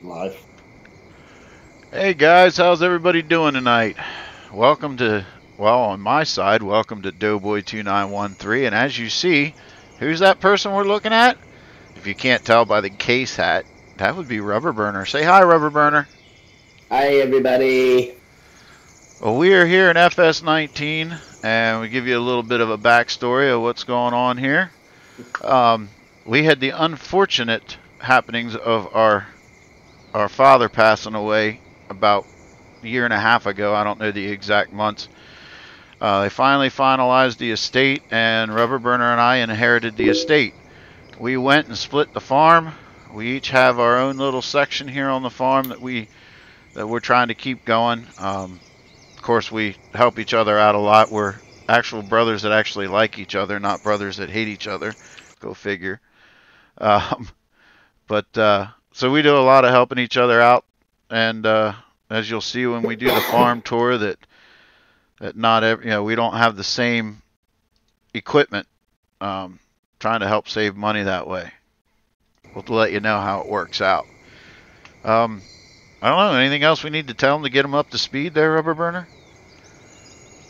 Live. Hey guys, how's everybody doing tonight? Welcome to, well, on my side, welcome to DoughBoy2913. And as you see, who's that person we're looking at? If you can't tell by the case hat, that would be Rubberburner. Say hi, Rubberburner. Hi, everybody. Well, we are here in FS19, and we give you a little bit of a backstory of what's going on here. We had the unfortunate happenings of our father passing away about a year and a half ago. I don't know the exact months. They finally finalized the estate, and Rubberburner and I inherited the estate. We went and split the farm. We each have our own little section here on the farm that we're trying to keep going. Of course, we help each other out a lot. We're actual brothers that actually like each other, not brothers that hate each other. Go figure. So we do a lot of helping each other out, and as you'll see when we do the farm tour, that not every, we don't have the same equipment. Trying to help save money that way. We'll let you know how it works out. I don't know, anything else we need to tell them to get them up to speed there, Rubberburner?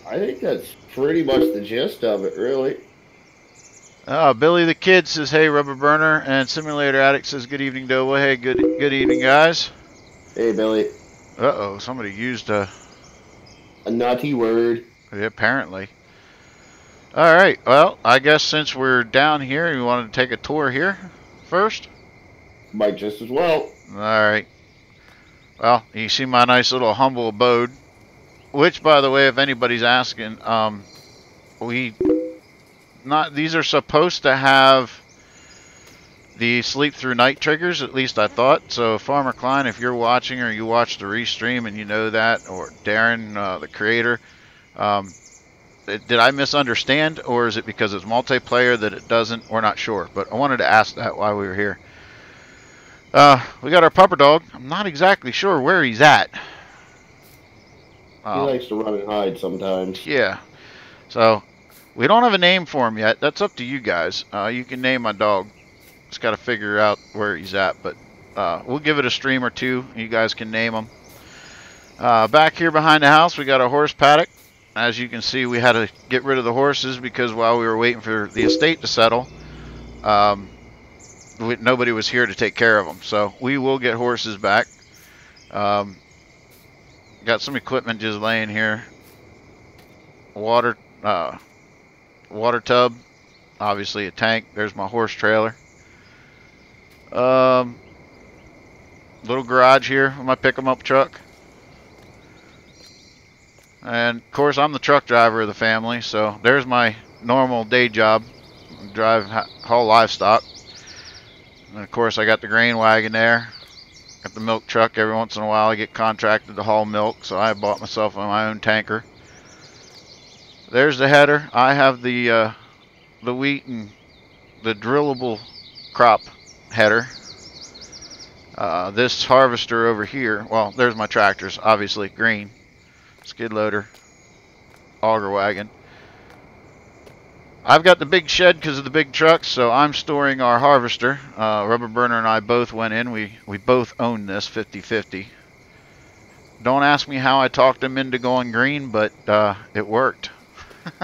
I think that's pretty much the gist of it, really. Billy the Kid says, hey, Rubberburner, and Simulator Addict says, good evening, DoughBoy. Hey, good evening, guys. Hey, Billy. Uh-oh, somebody used a naughty word. Yeah, apparently. All right, well, I guess since we're down here, you wanted to take a tour here first? Might just as well. All right. Well, you see my nice little humble abode, which, by the way, if anybody's asking, these are supposed to have the sleep through night triggers, at least I thought. So Farmer Klein, if you're watching or you watch the restream and you know that, or Darren, the creator, did I misunderstand, or is it because it's multiplayer that it doesn't? We're not sure, but I wanted to ask that while we were here. We got our pupper dog. I'm not exactly sure where he's at. He likes to run and hide sometimes. Yeah. So we don't have a name for him yet. That's up to you guys. You can name my dog. Just got to figure out where he's at, but we'll give it a stream or two. You guys can name him. Back here behind the house, we got a horse paddock. As you can see, we had to get rid of the horses because while we were waiting for the estate to settle, nobody was here to take care of them. So we will get horses back. Got some equipment just laying here. Water tub, obviously a tank. There's my horse trailer. Little garage here with my pick-em-up truck. And of course I'm the truck driver of the family, so there's my normal day job. Haul livestock. And of course I got the grain wagon there. Got the milk truck. Every once in a while I get contracted to haul milk, so I bought myself my own tanker. There's the header. I have the wheat and the drillable crop header. This harvester over here, well, there's my tractors, obviously green. Skid loader, auger wagon. I've got the big shed because of the big trucks, so I'm storing our harvester. Rubberburner and I both went in. We both own this 50-50. Don't ask me how I talked him into going green, but it worked.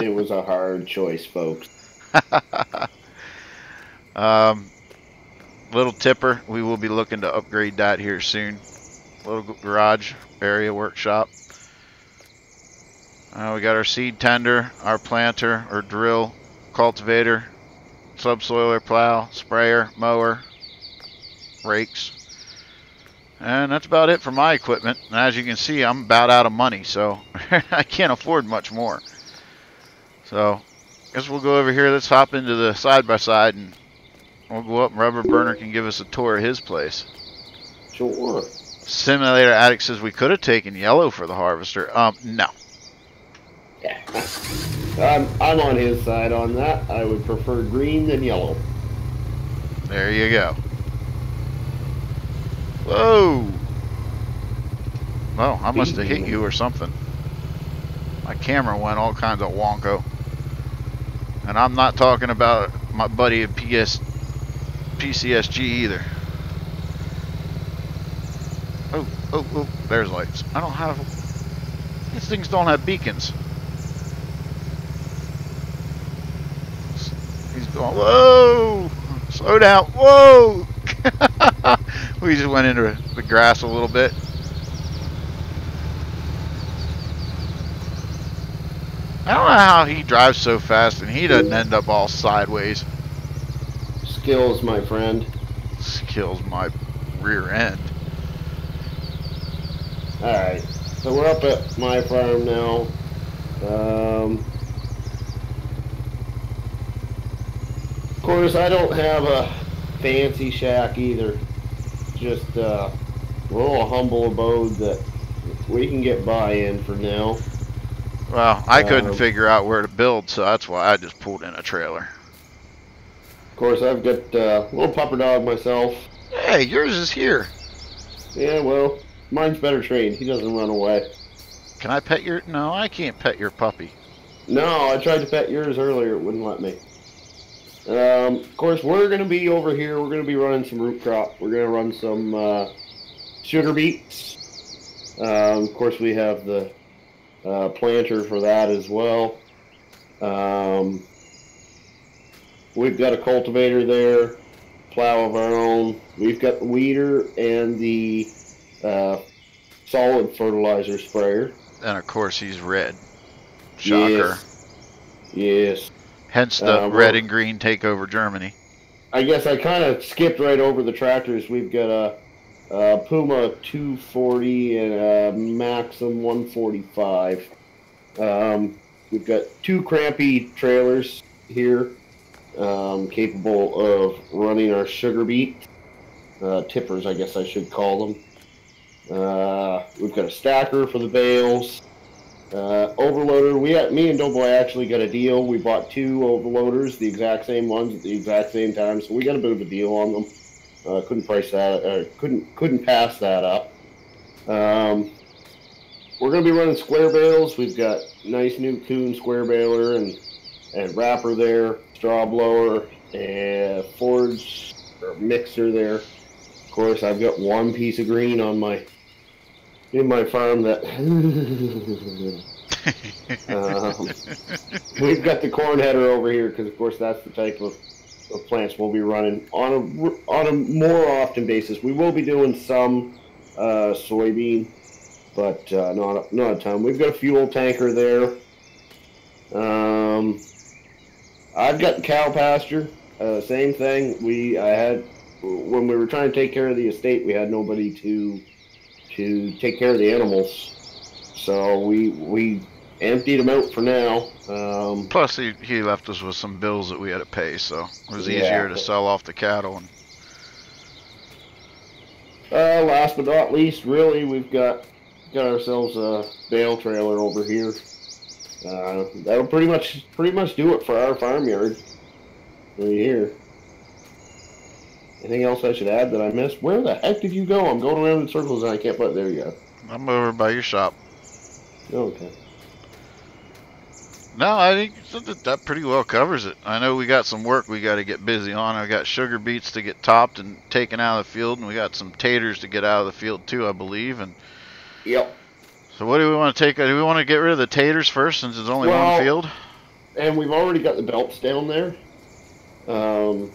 It was a hard choice, folks. Little tipper. We will be looking to upgrade that here soon. Little garage area workshop. We got our seed tender, our planter, or drill, cultivator, subsoiler, plow, sprayer, mower, rakes. And that's about it for my equipment. And as you can see, I'm about out of money, so I can't afford much more. So I guess we'll go over here. Let's hop into the side-by-side, and we'll go up and Rubberburner can give us a tour of his place. Sure. Simulator Addict says we could have taken yellow for the harvester. No. Yeah. I'm on his side on that. I would prefer green than yellow. There you go. Whoa. Oh, I must have hit you or something. My camera went all kinds of wonko. And I'm not talking about my buddy at PCSG either. Oh, oh, there's lights. I don't have... These things don't have beacons. He's going, whoa! Slow down, whoa! We just went into the grass a little bit. I don't know how he drives so fast and he doesn't end up all sideways. Skills, my friend. Kills my rear end. Alright, so we're up at my farm now. Of course, I don't have a fancy shack either. Just a little humble abode that we can get by in for now. Well, I couldn't figure out where to build, so that's why I just pulled in a trailer. Of course, I've got a little pupper dog myself. Hey, yours is here. Yeah, well, mine's better trained. He doesn't run away. Can I pet your... No, I can't pet your puppy. No, I tried to pet yours earlier. It wouldn't let me. Of course, we're going to be over here. We're going to be running some root crop. We're going to run some sugar beets. Of course, we have the planter for that as well. We've got a cultivator there, plow of our own. We've got the weeder and the solid fertilizer sprayer. And of course he's red. Shocker. Yes. Hence the red and green take over Germany. I guess I kind of skipped right over the tractors. We've got a Puma 240 and a Maxim 145. We've got two crampy trailers here, capable of running our sugar beet. Tippers, I guess I should call them. We've got a stacker for the bales. Overloader. Me and DoughBoy actually got a deal. We bought two overloaders, the exact same ones at the exact same time, so we got a bit of a deal on them. Couldn't pass that up. We're going to be running square bales. We've got nice new Kuhn square baler and wrapper there, straw blower, and forge or mixer there. Of course, I've got one piece of green on in my farm that we've got the corn header over here because, of course, that's the type of plants we'll be running on a more often basis. We will be doing some soybean, but not a ton. We've got a fuel tanker there. I've got cow pasture. Same thing. When we were trying to take care of the estate, we had nobody to take care of the animals, so we emptied them out for now. Plus, he left us with some bills that we had to pay, so it was easier to sell off the cattle. And last but not least, really, we've got ourselves a bale trailer over here. That'll pretty much do it for our farmyard right here. Anything else I should add that I missed? Where the heck did you go? I'm going around in circles and I can't find. There you go. I'm over by your shop. Okay. No, I think that pretty well covers it. I know we got some work we got to get busy on. I got sugar beets to get topped and taken out of the field, and we got some taters to get out of the field too, I believe. And yep. So what do we want to take? Do we want to get rid of the taters first since it's only one field? And we've already got the belts down there.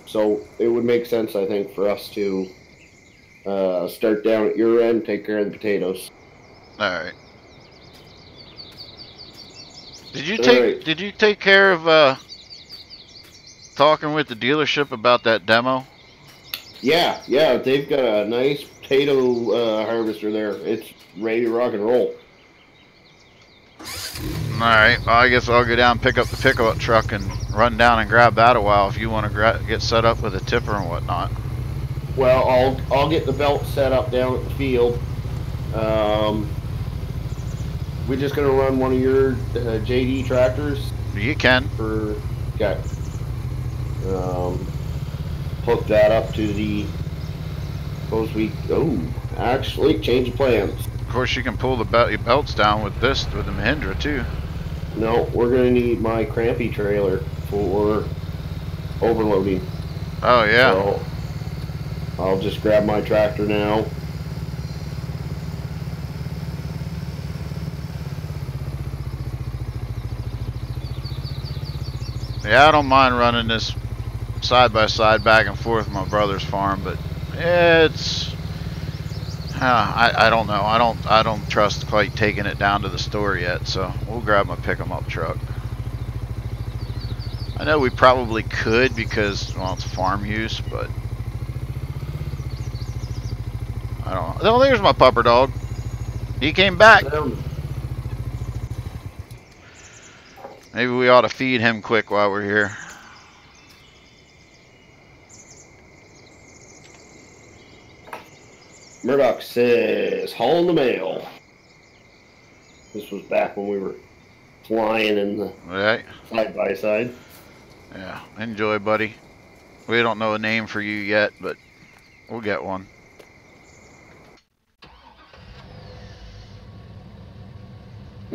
So it would make sense, I think, for us to start down at your end, take care of the potatoes. All right. Did you take care of talking with the dealership about that demo? Yeah, they've got a nice potato harvester there. It's ready to rock and roll. All right, well, I guess I'll go down and pick up the pickup truck and run down and grab that a while if you want to get set up with a tipper and whatnot. Well, I'll get the belt set up down at the field. We're just gonna run one of your JD tractors. You can. Okay. Hook that up to the. Actually, change of plans. Of course, you can pull the belts down with the Mahindra too. No, we're gonna need my crampy trailer for overloading. Oh yeah. So I'll just grab my tractor now. Yeah, I don't mind running this side by side back and forth with my brother's farm, but it's I don't know. I don't trust quite taking it down to the store yet, so we'll grab my pick 'em up truck. I know we probably could because, well, it's farm use, but I don't know. Oh, there's my pupper dog. He came back. Maybe we ought to feed him quick while we're here. Murdoch says, hauling the mail. This was back when we were flying in the side by side. Yeah, enjoy, buddy. We don't know a name for you yet, but we'll get one.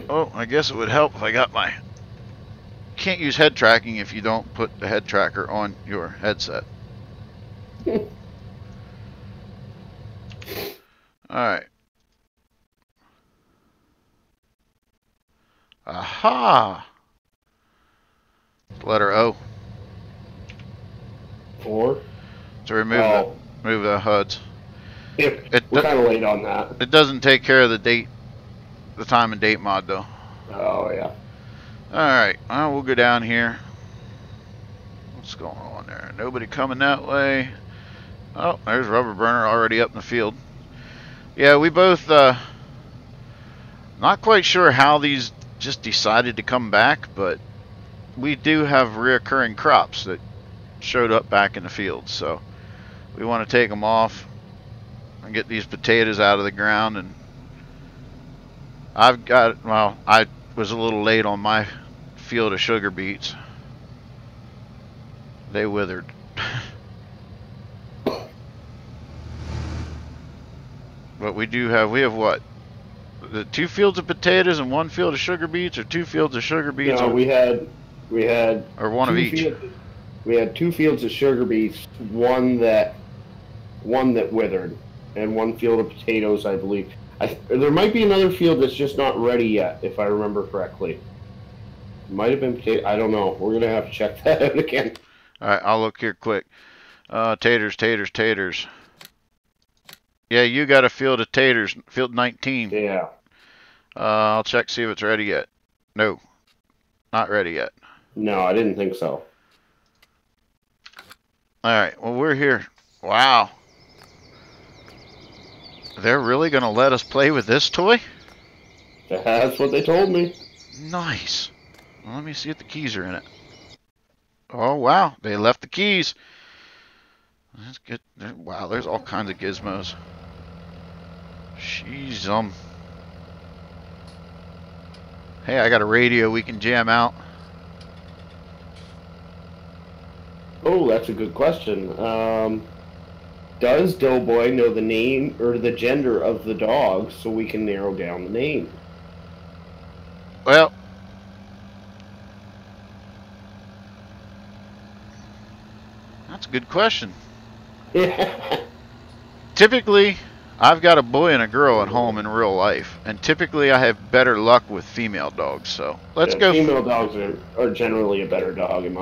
Oh, I guess it would help if I got my... Can't use head tracking if you don't put the head tracker on your headset. Alright. Aha! Letter O. Or? To remove the HUDs. Yep, we're kind of late on that. It doesn't take care of the date, the time and date mod though. Oh yeah. Alright, well, we'll go down here. What's going on there? Nobody coming that way. Oh, there's Rubberburner already up in the field. Yeah, we both, not quite sure how these just decided to come back, but we do have reoccurring crops that showed up back in the field, so we want to take them off and get these potatoes out of the ground. And I've got, well, I was a little late on my field of sugar beets. They withered. But we have what? The 2 fields of potatoes and 1 field of sugar beets, or 2 fields of sugar beets? No, we had or one of each. We had 2 fields of sugar beets, one that withered, and 1 field of potatoes, I believe. There might be another field that's just not ready yet, if I remember correctly. It might have been potato. I don't know. We're gonna have to check that out again. All right, I'll look here quick. Taters. Yeah, you got a field of taters, field 19. Yeah. I'll check, see if it's ready yet. No, not ready yet. No, I didn't think so. All right, well, we're here. Wow. They're really going to let us play with this toy? That's what they told me. Nice. Well, let me see if the keys are in it. Oh, wow. They left the keys. That's good. Wow, there's all kinds of gizmos. Jeez, hey, I got a radio we can jam out. Oh, that's a good question. Does DoughBoy know the name or the gender of the dog so we can narrow down the name? Well, that's a good question. Typically, I've got a boy and a girl at home in real life, and typically I have better luck with female dogs. So let's go. Female dogs are generally a better dog in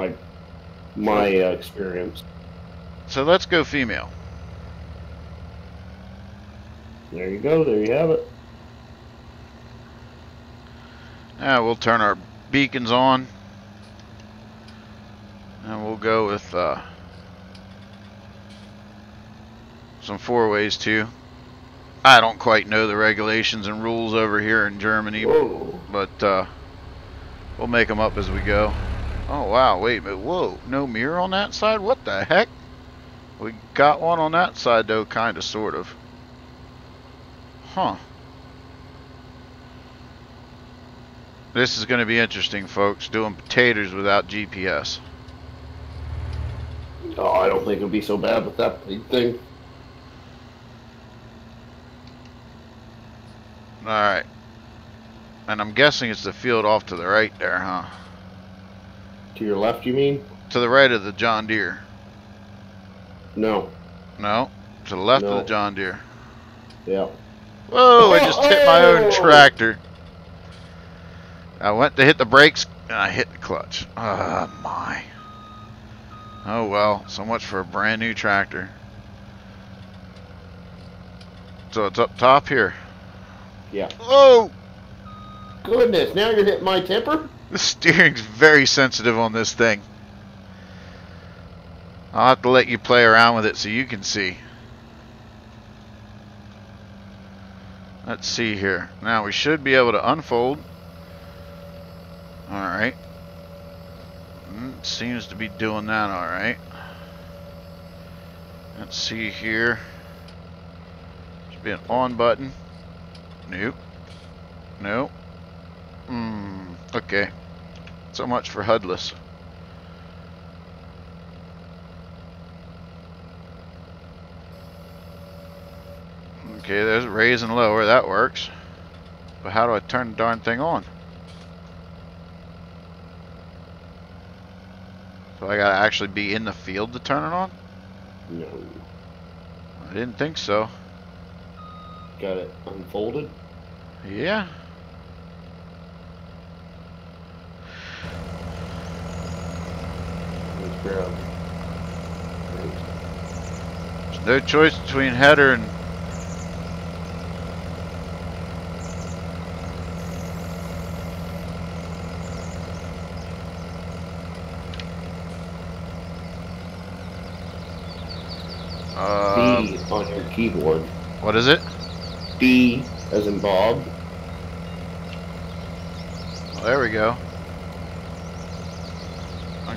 my experience. So let's go female. There you go. There you have it. Now we'll turn our beacons on, and we'll go with some 4-ways too. I don't quite know the regulations and rules over here in Germany, but we'll make them up as we go. Oh wow, wait a minute, whoa, no mirror on that side? What the heck? We got one on that side though, kinda, sort of. Huh. This is gonna be interesting, folks, doing potatoes without GPS. Oh, I don't think it'll be so bad with that big thing. Alright. And I'm guessing it's the field off to the right there, huh? To your left, you mean? To the right of the John Deere. No. No? To the left of the John Deere. Yeah. Whoa, I just hit my own tractor. I went to hit the brakes, And I hit the clutch. Oh my. Oh well, so much for a brand new tractor. So it's up top here. Yeah. Oh! Goodness, now you're hitting my temper? The steering's very sensitive on this thing. I'll have to let you play around with it so you can see. Let's see here. Now we should be able to unfold. Alright. Seems to be doing that alright. Let's see here. Should be an on button. Nope. Nope. Okay. So much for HUDless. Okay, there's raise and lower. That works. But how do I turn the darn thing on? So I gotta actually be in the field to turn it on? No. I didn't think so. Got it unfolded? Yeah. Let's grab. There's no choice between header and... D on your keyboard. What is it? D as in Bob. Well, there we go.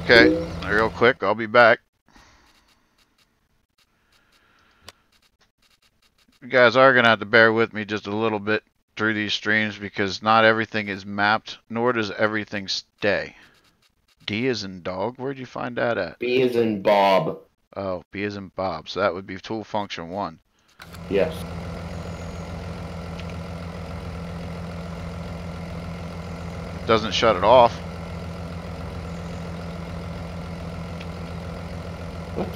Okay, real quick, I'll be back. You guys are going to have to bear with me just a little bit through these streams because not everything is mapped, nor does everything stay. D as in dog? Where'd you find that at? B as in Bob. Oh, B as in Bob. So that would be tool function 1. Yes. It doesn't shut it off. What?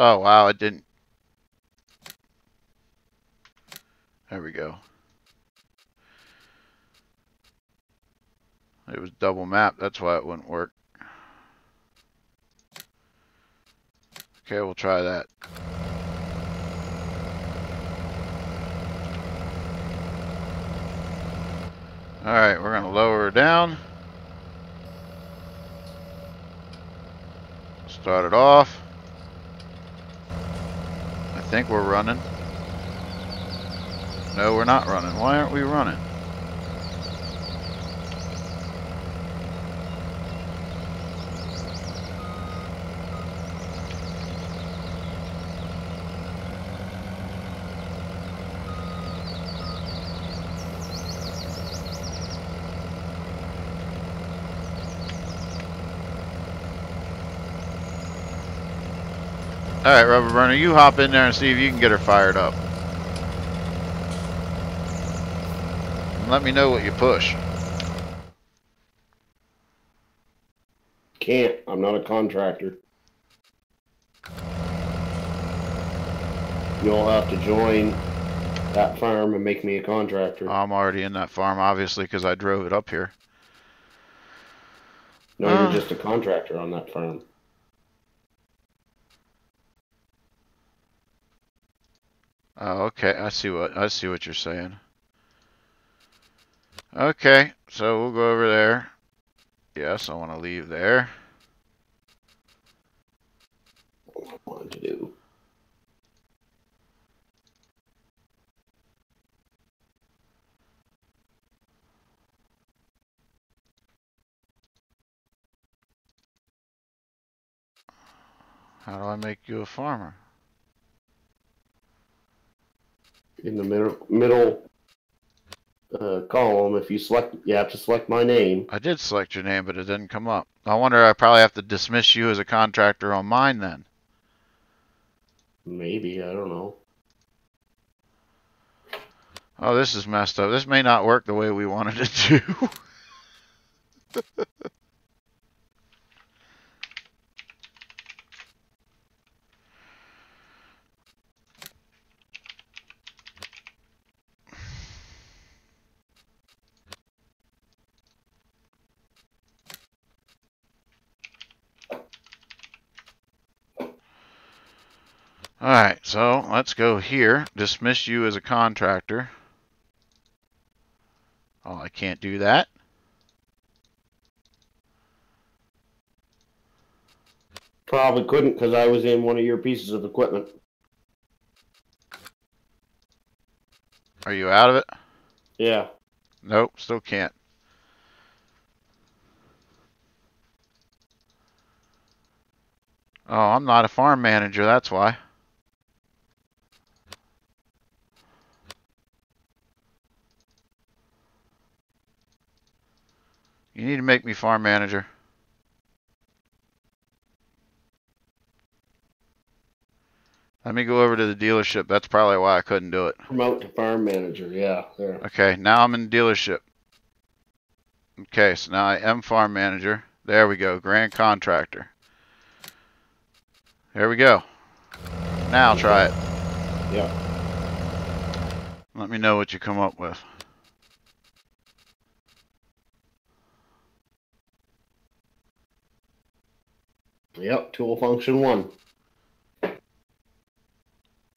Oh, wow, it didn't. There we go. It was double mapped, that's why it wouldn't work. Okay, we'll try that. Alright, we're going to lower her down. Start it off. I think we're running. No, we're not running. Why aren't we running? Alright, Rubberburner, you hop in there and see if you can get her fired up. And let me know what you push. Can't. I'm not a contractor. You'll have to join that farm and make me a contractor. I'm already in that farm, obviously, because I drove it up here. No, you're just a contractor on that farm. Oh, okay. I see what you're saying. Okay, so we'll go over there. Yes, I want to leave there. What I wanted to do. How do I make you a farmer? In the middle column. If you select, you have to select my name. I did select your name, but it didn't come up. I wonder, I probably have to dismiss you as a contractor on mine then. Maybe, I don't know. Oh, this is messed up. This may not work the way we wanted it to. Alright, so let's go here. Dismiss you as a contractor. Oh, I can't do that. Probably couldn't because I was in one of your pieces of equipment. Are you out of it? Yeah. Nope, still can't. Oh, I'm not a farm manager, that's why. You need to make me farm manager. Let me go over to the dealership. That's probably why I couldn't do it. Promote to farm manager. Yeah, there. Okay, now I'm in dealership. Okay, so now I am farm manager. There we go, grand contractor. There we go. Now try it. Yeah. Let me know what you come up with. Yep, tool function 1.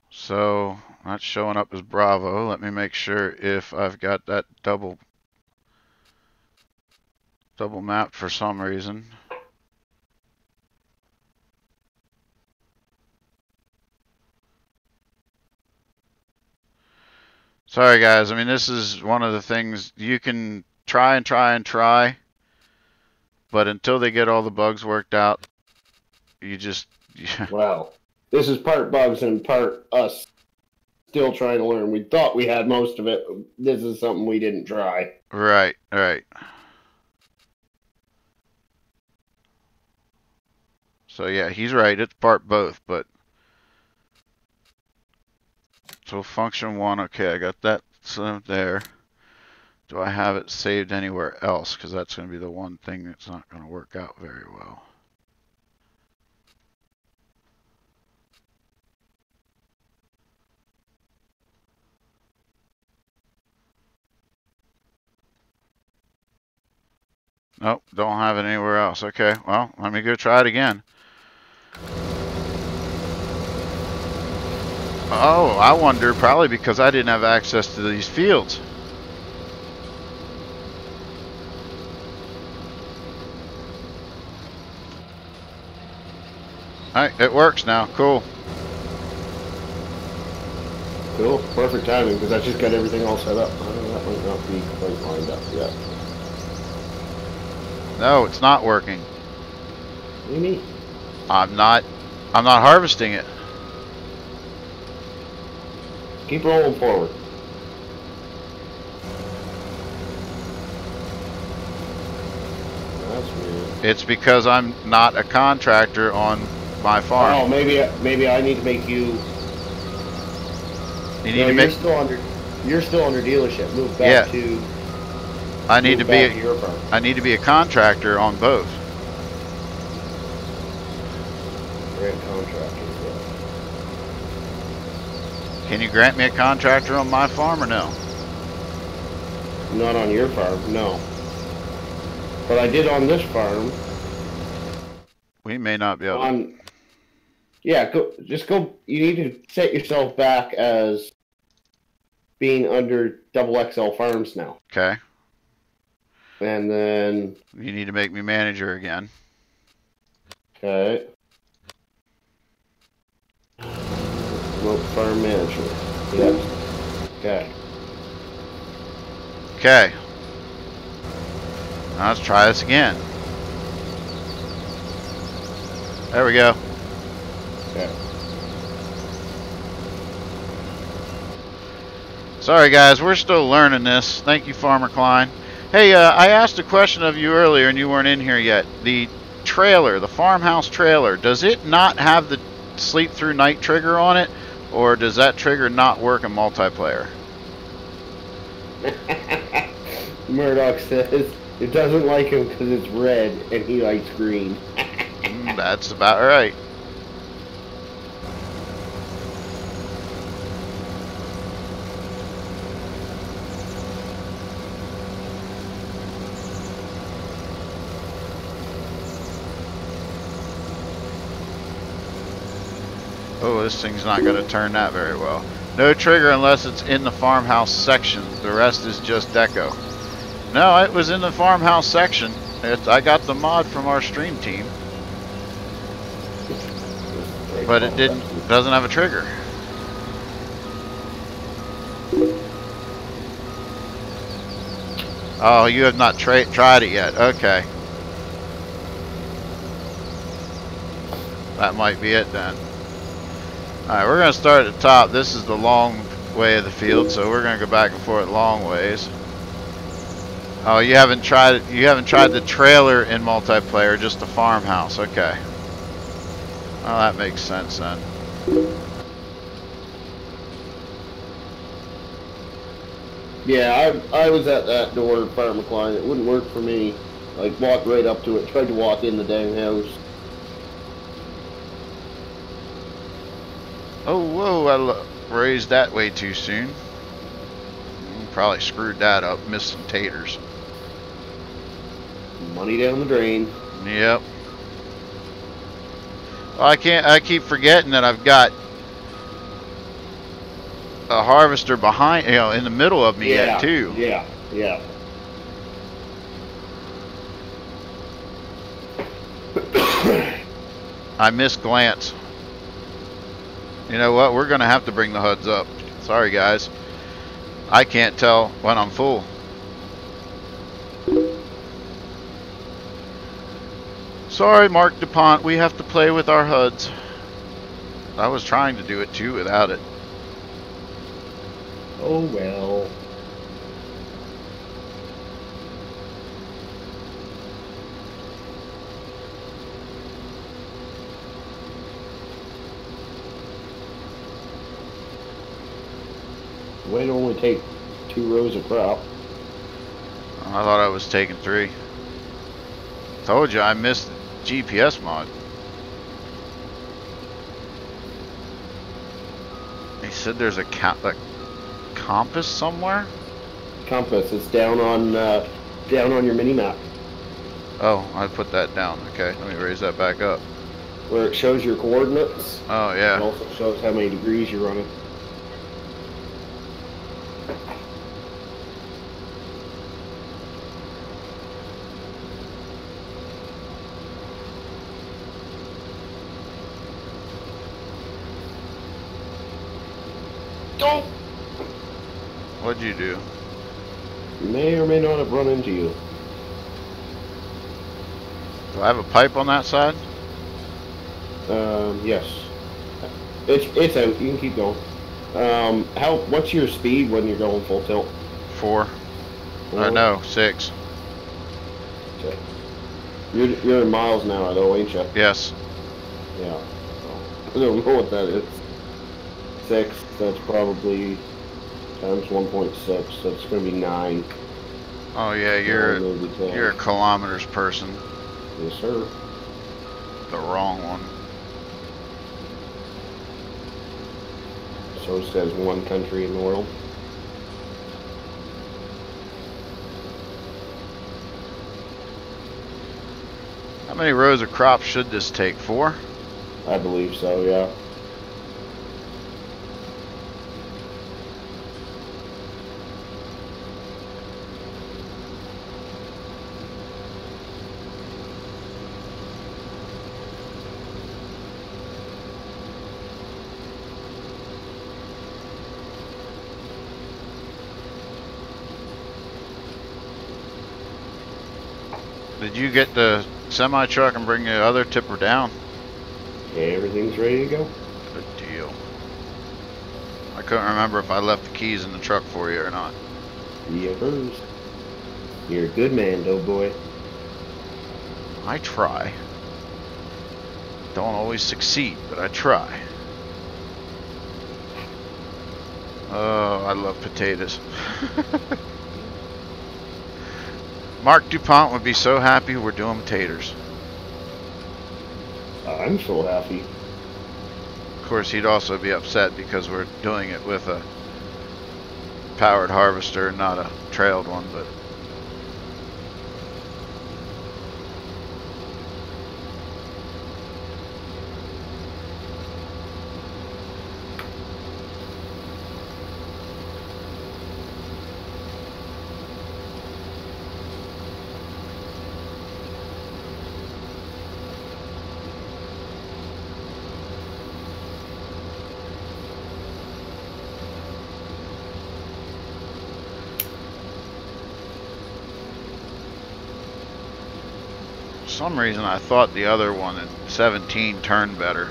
So that's showing up as Bravo. Let me make sure if I've got that double mapped for some reason. Sorry guys, I mean this is one of the things you can try and try, but until they get all the bugs worked out, you just... Wow. This is part bugs and part us still trying to learn. We thought we had most of it. This is something we didn't try. Right, right. So yeah, he's right. It's part both, but... So function 1, okay, I got that there. Do I have it saved anywhere else? Because that's going to be the one thing that's not going to work out very well. Nope, don't have it anywhere else. Okay, well, let me go try it again. Oh, I wonder, probably because I didn't have access to these fields. Alright, it works now. Cool. Cool. Perfect timing because I just got everything all set up. That might not be quite lined up yet. No, it's not working. What do you mean? I'm not harvesting it. Keep rolling forward. That's weird. It's because I'm not a contractor on my farm. Oh, maybe I need to make you. You need to make. You're still under dealership. Move back to. I need to be. Your farm. I need to be a contractor on both. Grant contractor. Yeah. Can you grant me a contractor on my farm or no? Not on your farm, no. But I did on this farm. We may not be able to. Yeah, just go. You need to set yourself back as being under XXL Farms now. Okay. And then... You need to make me manager again. Okay. Remote farm manager. Yep. Okay. Okay. Now let's try this again. There we go. Okay. Sorry guys, we're still learning this. Thank you, Farmer Klein. Hey, I asked a question of you earlier and you weren't in here yet. The trailer, the farmhouse trailer, does it not have the sleep through night trigger on it? Or does that trigger not work in multiplayer? Murdoch says it doesn't like him because it's red and he likes green. That's about right. Oh, this thing's not going to turn that very well. No trigger unless it's in the farmhouse section. The rest is just deco. No, it was in the farmhouse section. I got the mod from our stream team. But it doesn't have a trigger. Oh, you have not tried it yet. Okay. That might be it then. Alright, we're going to start at the top. This is the long way of the field, so we're going to go back and forth long ways. Oh, you haven't tried it. You haven't tried the trailer in multiplayer, just the farmhouse. Okay. Well, that makes sense then. Yeah, I was at that door, Farmer Klein. It wouldn't work for me. Like, walked right up to it, tried to walk in the dang house. Oh, whoa, I raised that way too soon. Probably screwed that up, missed some taters. Money down the drain. Yep. Well, I keep forgetting that I've got a harvester behind, in the middle of me yet too. Yeah. I missed glance. You know what? We're going to have to bring the HUDs up. Sorry, guys. I can't tell when I'm full. Sorry, Mark DuPont. We have to play with our HUDs. I was trying to do it too without it. Oh, well. Way to only take 2 rows of crop. I thought I was taking 3. Told you I missed the GPS mod. He said there's a compass somewhere. Compass. It's down on your mini map. Oh, I put that down. Okay, let me raise that back up. Where it shows your coordinates. Oh yeah. It also shows how many degrees you're running. Don't. What'd you do? May or may not have run into you. Do I have a pipe on that side? Yes. It's out. You can keep going. What's your speed when you're going full tilt? 4. No, 6. Okay. You're in miles an hour though, ain't you? Yes. Yeah. I don't know what that is. 6. That's probably times 1.6. That's going to be 9. Oh yeah, you're a kilometers person. Yes, sir. The wrong one. So it says one country in the world. How many rows of crop should this take? 4? I believe so, yeah. Did you get the semi truck and bring the other tipper down? Yeah, everything's ready to go. Good deal. I couldn't remember if I left the keys in the truck for you or not. Yeah, Bruce. You're a good man, DoughBoy. I try. Don't always succeed, but I try. Oh, I love potatoes. Mark DuPont would be so happy we're doing potatoes. I'm so happy. Of course, he'd also be upset because we're doing it with a powered harvester, not a trailed one, but for some reason I thought the other one in 17 turned better.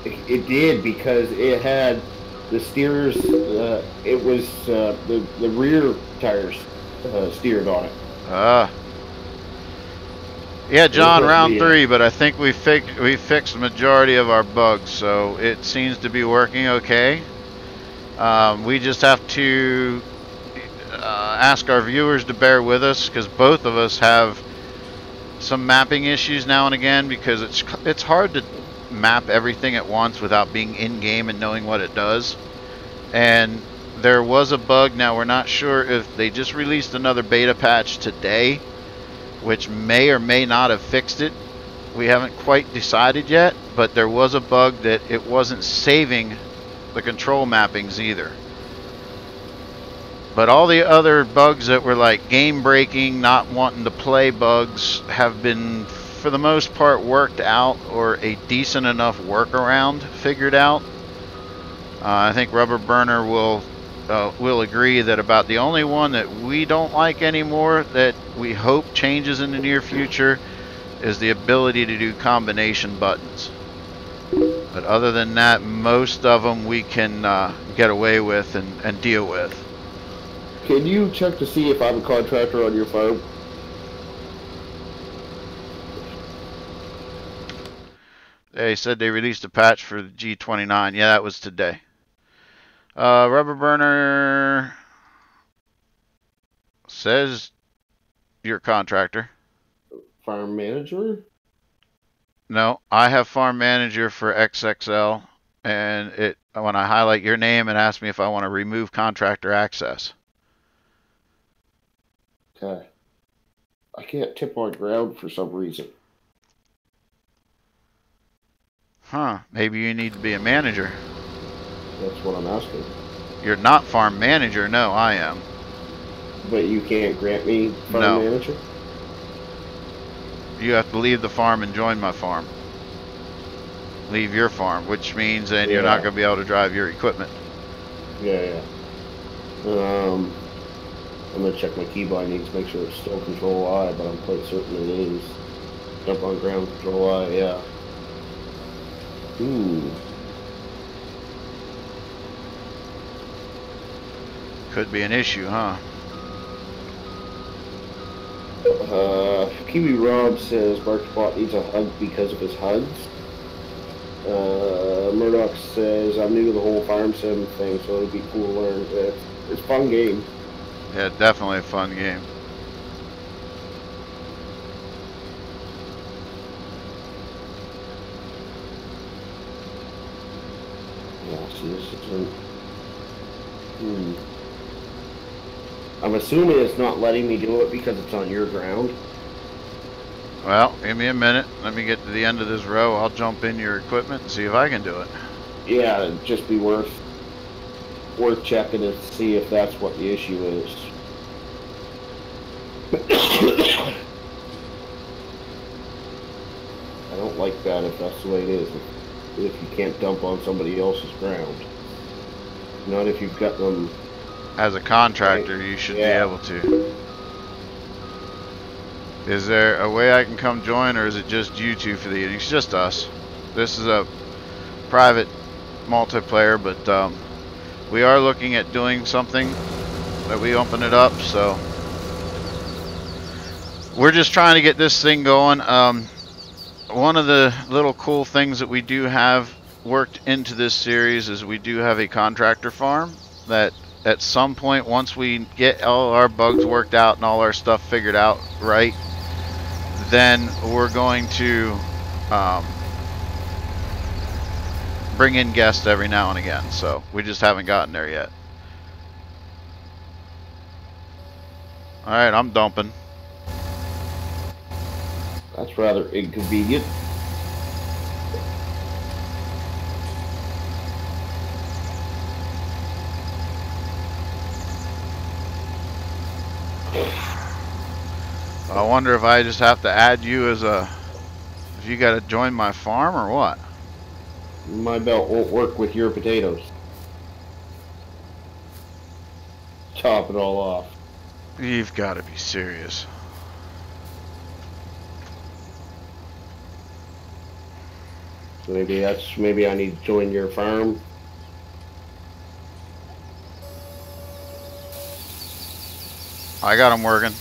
It did because it had the steers. It was the rear tires steered on it. Yeah, John, round 3, but I think we fixed the majority of our bugs, so it seems to be working okay. We just have to ask our viewers to bear with us because both of us have some mapping issues now and again because it's hard to map everything at once without being in game and knowing what it does. And there was a bug. Now we're not sure if they just released another beta patch today, which may or may not have fixed it. We haven't quite decided yet, but there was a bug that it wasn't saving the control mappings either. But all the other bugs that were like game breaking, not wanting to play bugs have been for the most part worked out or a decent enough workaround figured out. I think Rubberburner will agree that about the only one that we don't like anymore that we hope changes in the near future is the ability to do combination buttons. But other than that, most of them we can get away with and deal with. Can you check to see if I'm a contractor on your farm? They said they released a patch for the G29. Yeah, that was today. Rubberburner says you're a contractor. Farm manager? No, I have farm manager for XXL, and when I highlight your name, it asks me if I want to remove contractor access. Okay. I can't tip on ground for some reason. Huh, maybe you need to be a manager. That's what I'm asking. You're not farm manager, no, I am. But you can't grant me farm manager? You have to leave the farm and join my farm. Leave your farm, which means then you're not going to be able to drive your equipment. Yeah. I'm going to check my key bindings, make sure it's still Control I, but I'm quite certain it is. Jump on ground, Control I, yeah. Could be an issue, huh? Kiwi Rob says Markspot needs a hug because of his hugs. Murdoch says I'm new to the whole farm sim thing, so it'd be cool to learn. It's a fun game. Yeah, definitely a fun game. Yeah, see, this isn't. I'm assuming it's not letting me do it because it's on your ground. Well, give me a minute. Let me get to the end of this row. I'll jump in your equipment and see if I can do it. Yeah, it'd just be worth checking to see if that's what the issue is. I don't like that if that's the way it is. If you can't dump on somebody else's ground. Not if you've got them. As a contractor, you should be able to. Is there a way I can come join, or is it just you two for the evening? It's just us. This is a private multiplayer, but we are looking at doing something that we open it up, so we're just trying to get this thing going. One of the little cool things that we do have worked into this series is we do have a contractor farm that at some point, once we get all our bugs worked out and all our stuff figured out right, then we're going to bring in guests every now and again. So we just haven't gotten there yet. All right, I'm dumping. That's rather inconvenient. I wonder if I just have to add you as a, if you got to join my farm or what? My belt won't work with your potatoes. Chop it all off. You've got to be serious. So maybe I need to join your farm. I got them working.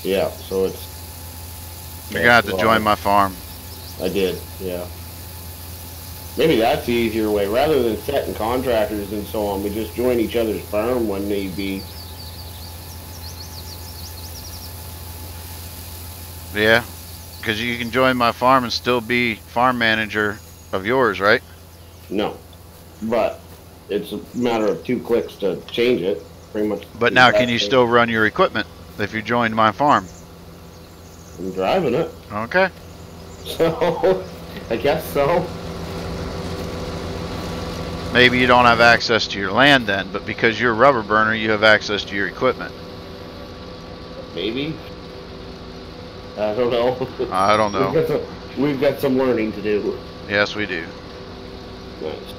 Yeah, so it's... You're gonna have to join my farm. I did, yeah. Maybe that's the easier way. Rather than setting contractors and so on, we just join each other's farm when need be. Yeah, because you can join my farm and still be farm manager of yours, right? No, but it's a matter of 2 clicks to change it, pretty much. But now can you still run your equipment if you joined my farm? I'm driving it. Okay. So, I guess so. Maybe you don't have access to your land then, but because you're a rubber burner, you have access to your equipment. Maybe. I don't know. I don't know. We've got some learning to do. Yes, we do. Nice.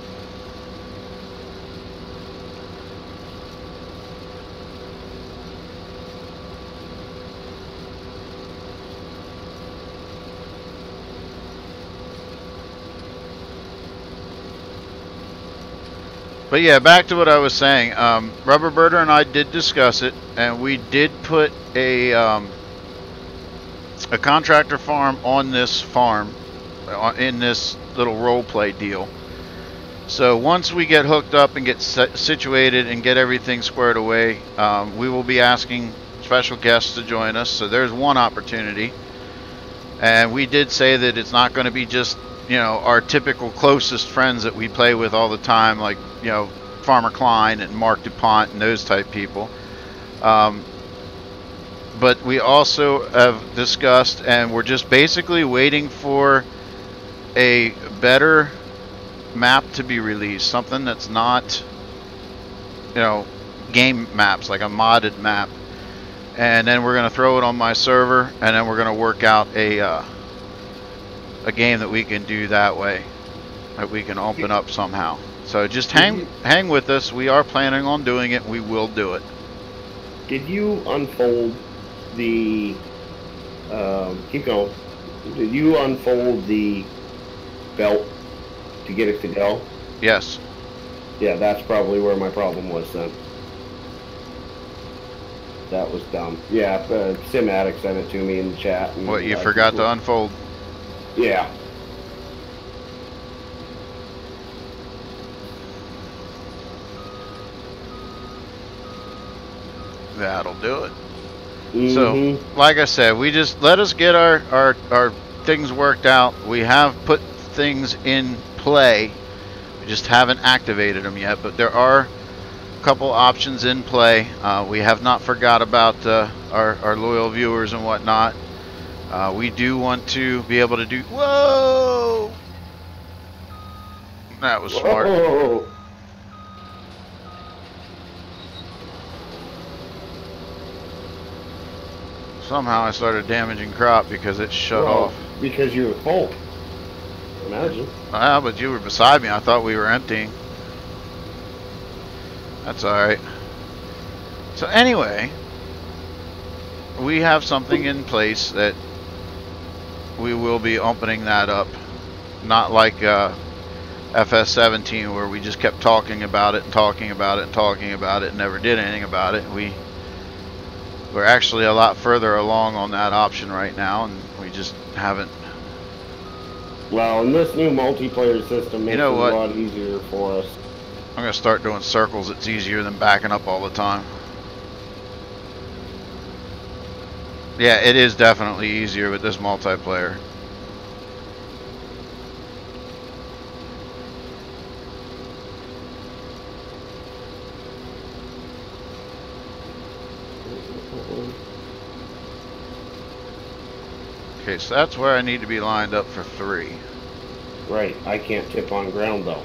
But yeah, back to what I was saying. Rubberburner and I did discuss it, and we did put a contractor farm on this farm, in this little role play deal. So once we get hooked up and get situated and get everything squared away, we will be asking special guests to join us. So there's one opportunity. And we did say that it's not going to be just, you know, our typical closest friends that we play with all the time, like, you know, Farmer Klein and Mark DuPont and those type people. But we also have discussed, and we're just basically waiting for a better map to be released, something that's not, you know, game maps, like a modded map. And then we're going to throw it on my server, and then we're going to work out a game that we can do that way, that we can open up somehow. So just hang with us. We are planning on doing it. We will do it. Did you unfold the keep going? Did you unfold the belt to get it to go? Yes. Yeah, that's probably where my problem was then. That was dumb. Yeah, Simatic sent it to me in the chat. And what, you forgot to unfold? Yeah. That'll do it. Mm-hmm. So, like I said, we just let us get our things worked out. We have put things in play. We just haven't activated them yet, but there are a couple options in play. We have not forgot about our loyal viewers and whatnot. We do want to be able to do... Whoa! That was smart. Whoa. Somehow I started damaging crop because it shut off. Because you were full. Imagine. Ah, but you were beside me. I thought we were emptying. That's alright. So anyway, we have something in place that we will be opening that up. Not like FS17 where we just kept talking about it and talking about it and talking about it and never did anything about it. We're actually a lot further along on that option right now, and we just haven't. Well, and this new multiplayer system makes it a what? lot easier for us. I'm going to start doing circles. It's easier than backing up all the time. Yeah, it is definitely easier with this multiplayer. Okay, so that's where I need to be lined up for 3. Right, I can't tip on ground though.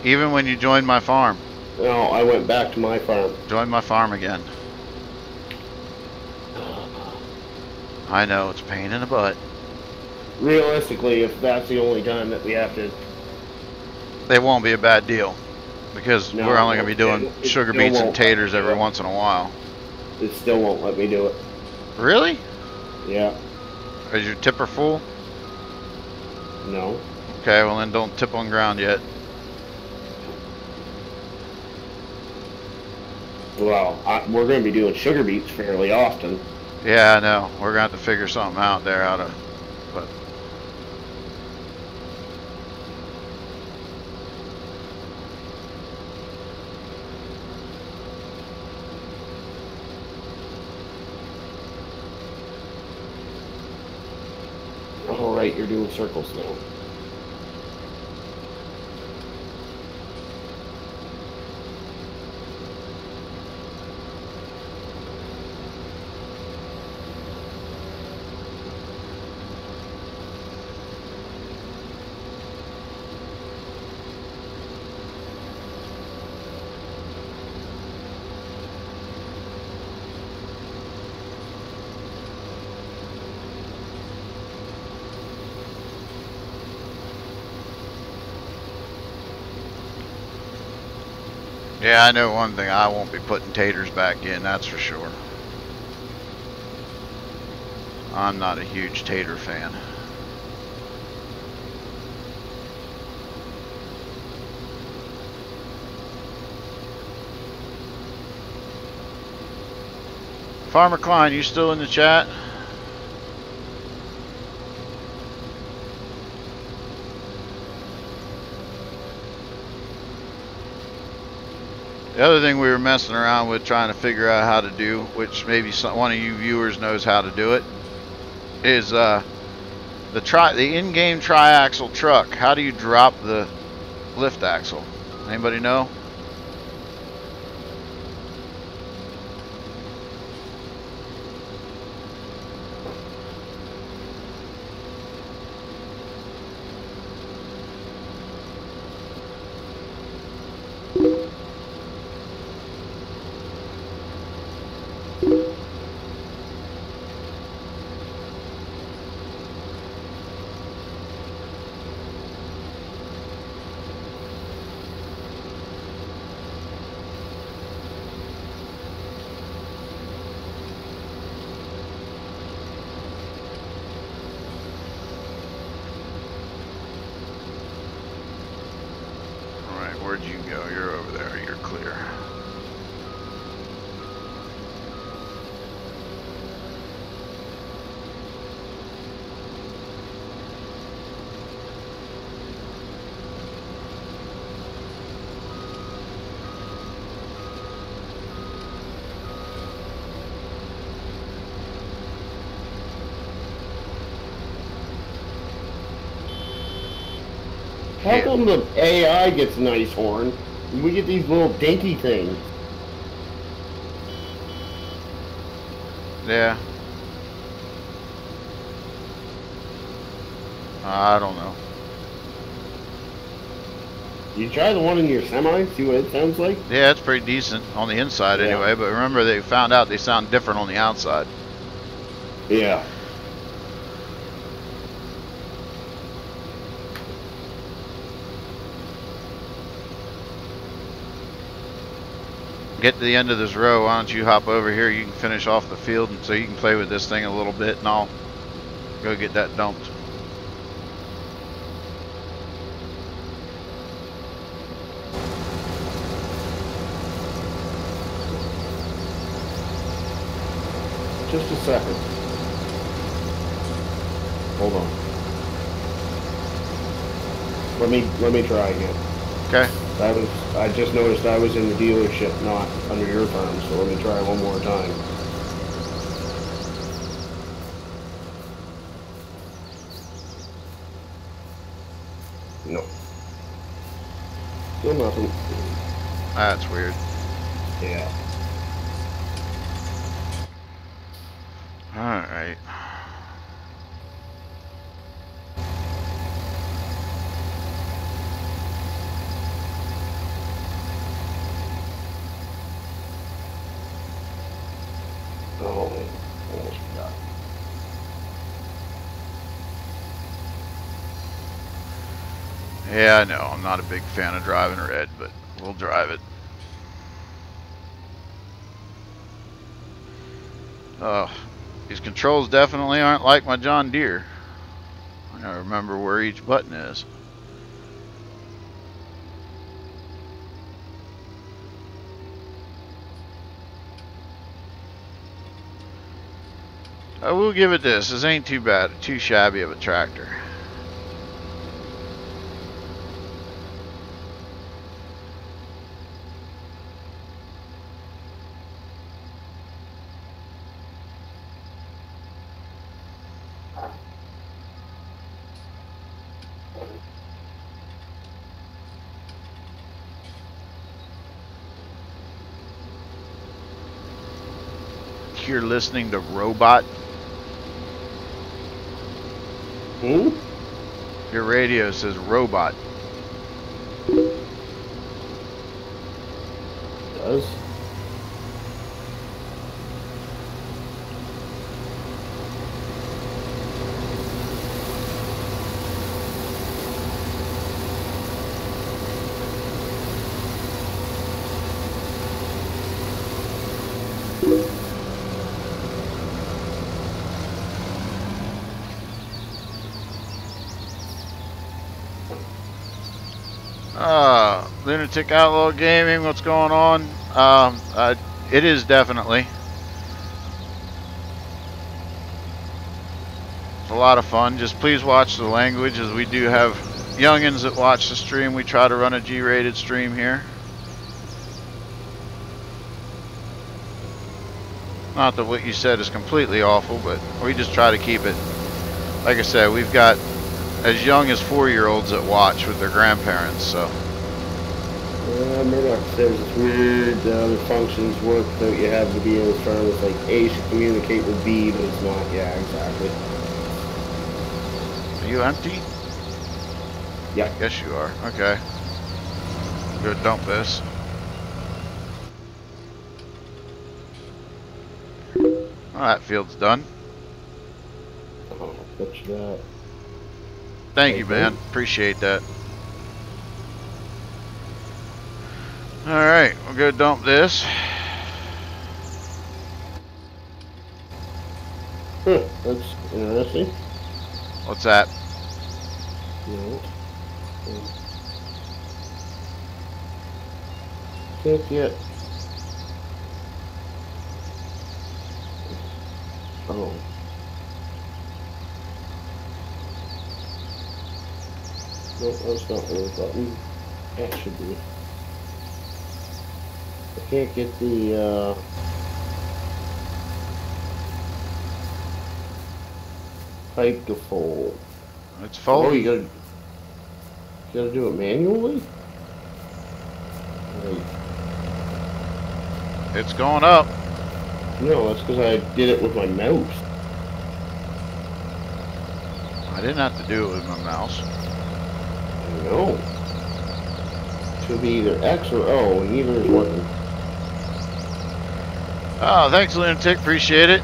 Even when you joined my farm. No, I went back to my farm. Join my farm again. I know, it's a pain in the butt. Realistically, if that's the only time that we have to... It won't be a bad deal. Because No, we're only going to be doing sugar beets and taters every once in a while. It still won't let me do it. Really? Yeah. Is your tipper full? No. Okay, well then don't tip on ground yet. Well, we're going to be doing sugar beets fairly often. Yeah, I know. We're going to have to figure something out there how to... But all right, you're doing circles now. yeah, I know one thing. I won't be putting taters back in, that's for sure. I'm not a huge tater fan. Farmer Klein, you still in the chat? The other thing we were messing around with trying to figure out how to do, which maybe one of you viewers knows how to do it, is the in-game tri-axle truck. How do you drop the lift axle? Anybody know? Where'd you go? You're over there. You're clear. How come the AI gets nice horn? We get these little dinky things. Yeah. I don't know. You try the one in your semi, see what it sounds like? Yeah, it's pretty decent on the inside anyway, but remember they found out they sound different on the outside. Yeah. Get to the end of this row, why don't you hop over here, you can finish off the field and so you can play with this thing a little bit and I'll go get that dumped. Just a second. Hold on. Let me try again. Okay. I just noticed I was in the dealership, not under your farm, so let me try one more time. No. Still nothing. That's weird. Yeah. Alright. Oh, almost forgot. Yeah, I know. I'm not a big fan of driving red, but we'll drive it. Oh, these controls definitely aren't like my John Deere. I gotta remember where each button is. I will give it this. This ain't too bad, too shabby of a tractor. You're listening to Robot. Hmm? Your radio says Robot. It does. Lunatic Outlaw Gaming, what's going on? It is definitely. It's a lot of fun. Just please watch the language, as we do have youngins that watch the stream. We try to run a G-rated stream here. Not that what you said is completely awful, but we just try to keep it. Like I said, we've got as young as 4-year-olds that watch with their grandparents, so. Murdoch says it's weird other functions work that you have to be in as far as like A should communicate with B, but it's not. Yeah, exactly. Are you empty? Yeah. I guess you are. Okay. Go dump this. Oh, that field's done. Oh, fetch that. Thank you, man. Appreciate that. Alright, we'll go dump this. Huh, that's interesting. What's that? No. Can't yet. Oh. No, that's not the button. That should be. I can't get the pipe to fold. It's folding. Oh, you gotta do it manually? Right. It's going up. No, that's because I did it with my mouse. I didn't have to do it with my mouse. No. Should be either X or O, and neither is working. Oh, thanks, Lunatic. Appreciate it.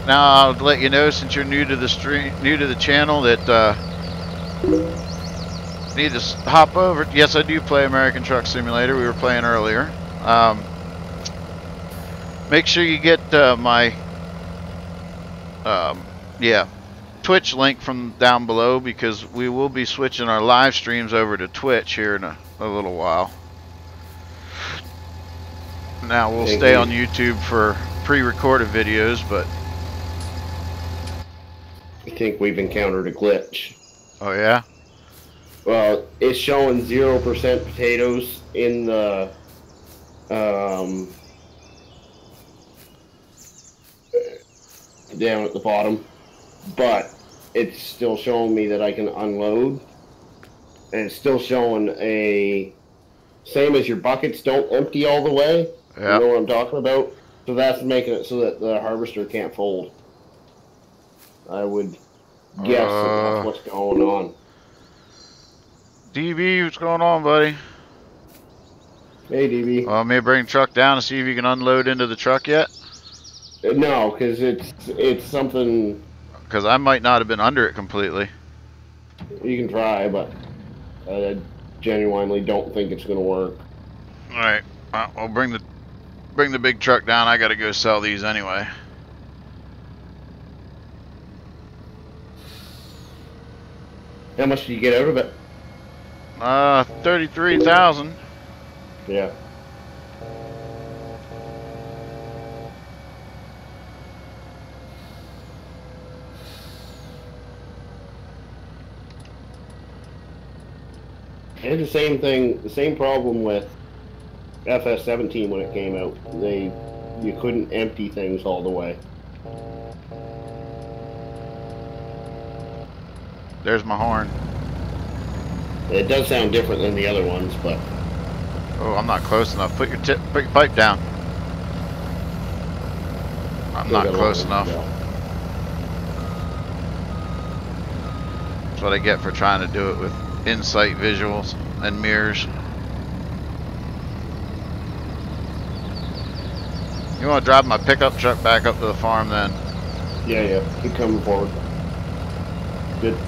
Now I'll let you know, since you're new to the stream, new to the channel, that need to hop over. Yes, I do play American Truck Simulator. We were playing earlier. Make sure you get my Twitch link from down below, because we will be switching our live streams over to Twitch here in a little while. Now we'll stay on YouTube for pre-recorded videos, but I think we've encountered a glitch. oh yeah. Well, it's showing 0% potatoes in the down at the bottom, but it's still showing me that I can unload, and it's still showing a same as your buckets don't empty all the way. Yeah. You know what I'm talking about? So that's making it so that the harvester can't fold. I would guess that that's what's going on. DB, what's going on, buddy? Hey, DB. Well, may I bring the truck down and see if you can unload into the truck yet? No, because it's something. Because I might not have been under it completely. You can try, but I genuinely don't think it's going to work. All right, I'll bring the big truck down. I got to go sell these anyway. How much do you get out of it? 33,000. Yeah. I had the same thing, the same problem with FS17 when it came out. You couldn't empty things all the way. There's my horn. It does sound different than the other ones, but Oh, I'm not close enough. Put your pipe down. I'm not close enough. That's what I get for trying to do it with insight visuals and mirrors. You want to drive my pickup truck back up to the farm then? Yeah. Keep coming forward. Good.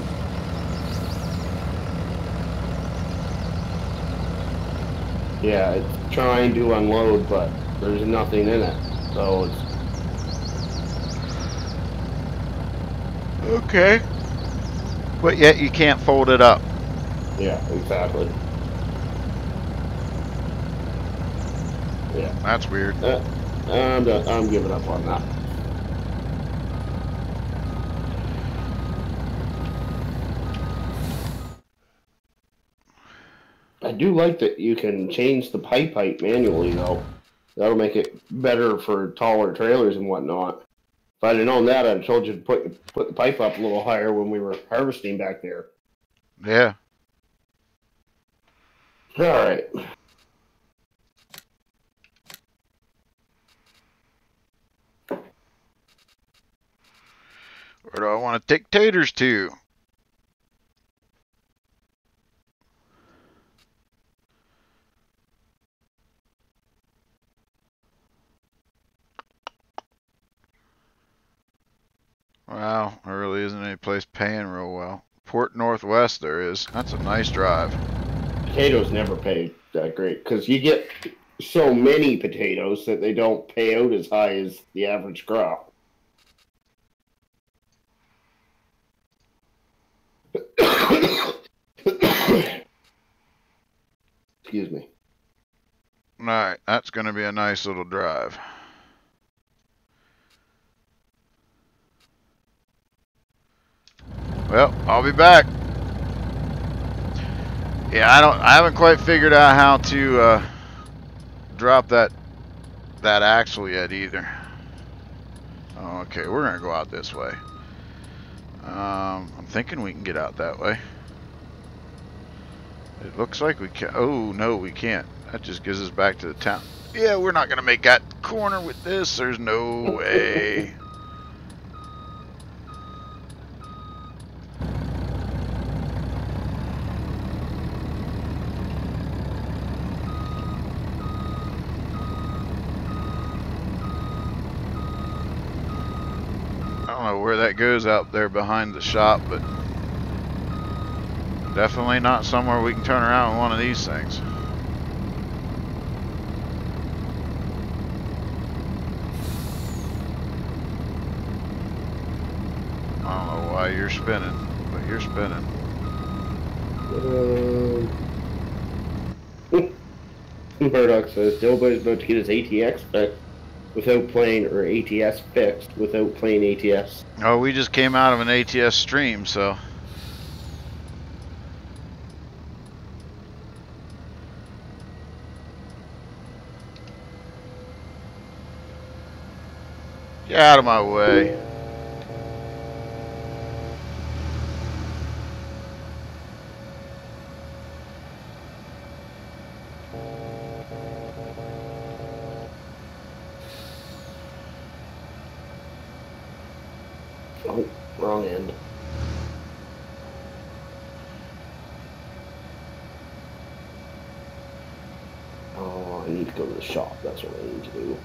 Yeah, it's trying to unload, but there's nothing in it. So it's okay. But yet you can't fold it up. yeah, exactly. Yeah, That's weird. I'm giving up on that. I do like that you can change the pipe height manually, though. That'll make it better for taller trailers and whatnot. If I'd have known that, I'd have told you to put the pipe up a little higher when we were harvesting back there. Yeah. All right. Where do I want to take taters to? Wow, there really isn't any place paying real well. Port Northwest there is. That's a nice drive. Potatoes never pay that great because you get so many potatoes that they don't pay out as high as the average crop. Excuse me. Alright, that's going to be a nice little drive. Well, I'll be back. Yeah, I haven't quite figured out how to drop that axle yet either. Oh, okay, we're gonna go out this way. I'm thinking we can get out that way. It looks like we can. Oh no, we can't. That just gives us back to the town. Yeah, we're not gonna make that corner with this. There's no way. I don't know where that goes out there behind the shop, but definitely not somewhere we can turn around with one of these things. I don't know why you're spinning, but you're spinning. Murdoch says DoughBoy's about to get his ATX back. without playing, or ATS fixed without playing ATS? Oh, we just came out of an ATS stream, so. Get out of my way. Oh, wrong end. Oh, I need to go to the shop. That's what I need to do.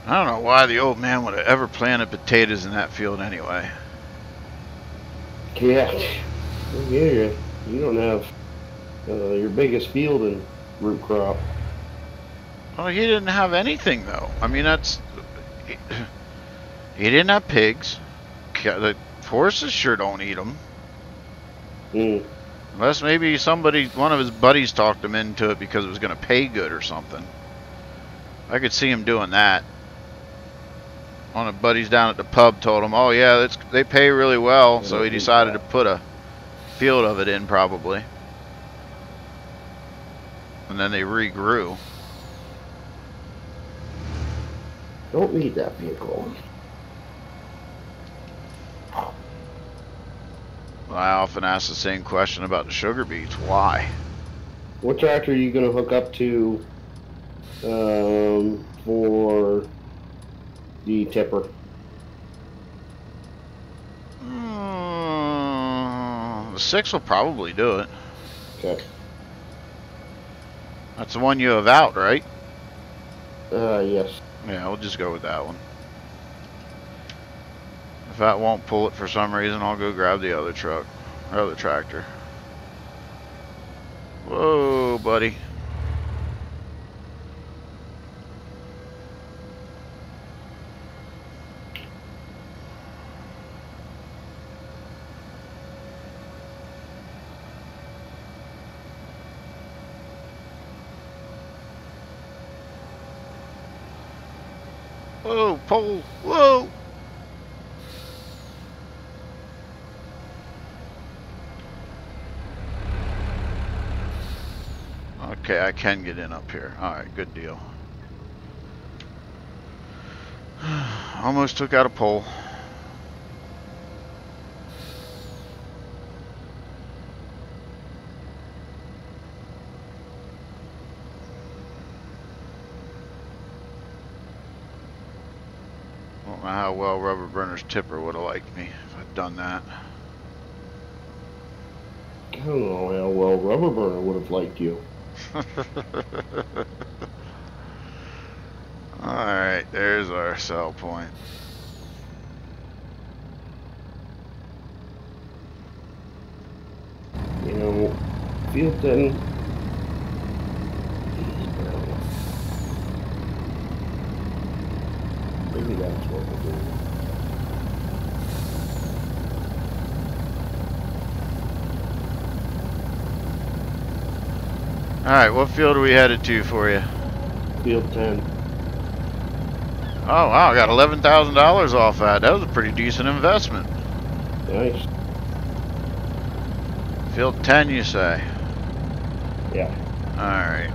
I don't know why the old man would have ever planted potatoes in that field anyway. Yeah. Yeah, you don't have your biggest field in root crop. Well, he didn't have anything, though. I mean, that's... He didn't have pigs. The horses sure don't eat them. Mm. Unless maybe somebody, one of his buddies talked him into it because it was going to pay good or something. I could see him doing that. One of the buddies down at the pub told him, oh yeah, they pay really well, so he decided to put a field of it in probably. And then they regrew. Don't need that vehicle. I often ask the same question about the sugar beets. Why? What tractor are you going to hook up to for the tipper? The 6 will probably do it. Okay. That's the one you have out, right? Yes. Yeah, we'll just go with that one. If that won't pull it for some reason, I'll go grab the other truck, or other tractor. Whoa, buddy. Whoa, pole, whoa! Okay, I can get in up here. Alright, good deal. Almost took out a pole. Don't know how well Rubberburner's tipper would have liked me if I'd done that. I don't know how well Rubberburner would have liked you. Alright, there's our sell point. You know, field 10. Maybe that's what we'll do. Alright, what field are we headed to for you? Field 10. Oh wow, I got $11,000 off that. That was a pretty decent investment. Nice. Field 10, you say? Yeah. Alright.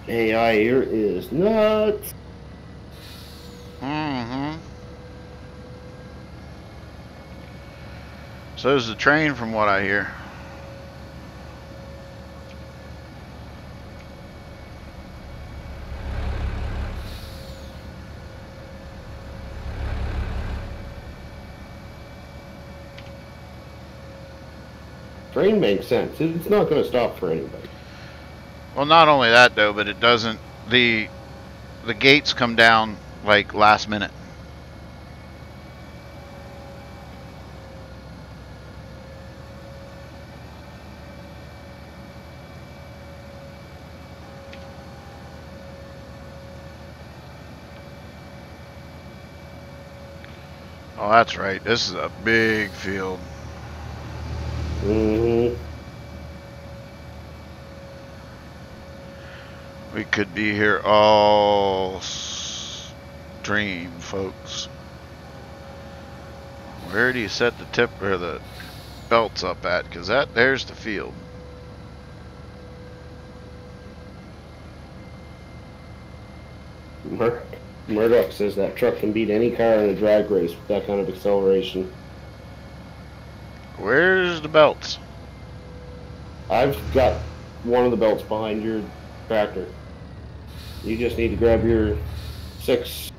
AI here is nuts. Mm-hmm. So is the train from what I hear. Train makes sense. It's not going to stop for anybody. Well, not only that though, but it doesn't. The gates come down like last minute. Oh, that's right. This is a big field. Mm-hmm. We could be here all stream, folks. Where do you set the tip or the belts up at? Because there's the field. Murdoch says that truck can beat any car in a drag race with that kind of acceleration. Where's the belts? I've got one of the belts behind your tractor. You just need to grab your 6M?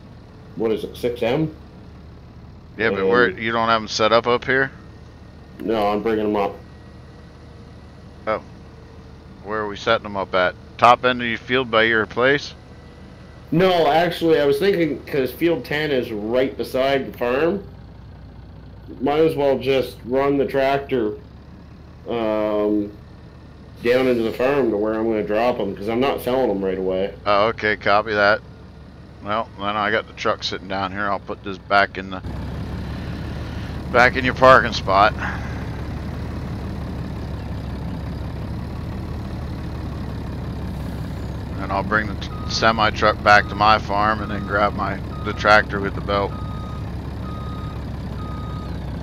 Yeah, but where you don't have them set up here? No, I'm bringing them up. Oh. Where are we setting them up at? Top end of your field by your place? No, actually, I was thinking because field 10 is right beside the farm, might as well just run the tractor down into the farm to where I'm going to drop them because I'm not selling them right away. Oh, okay, copy that. Well, then I got the truck sitting down here. I'll put this back in your parking spot. And I'll bring the semi truck back to my farm and then grab the tractor with the belt.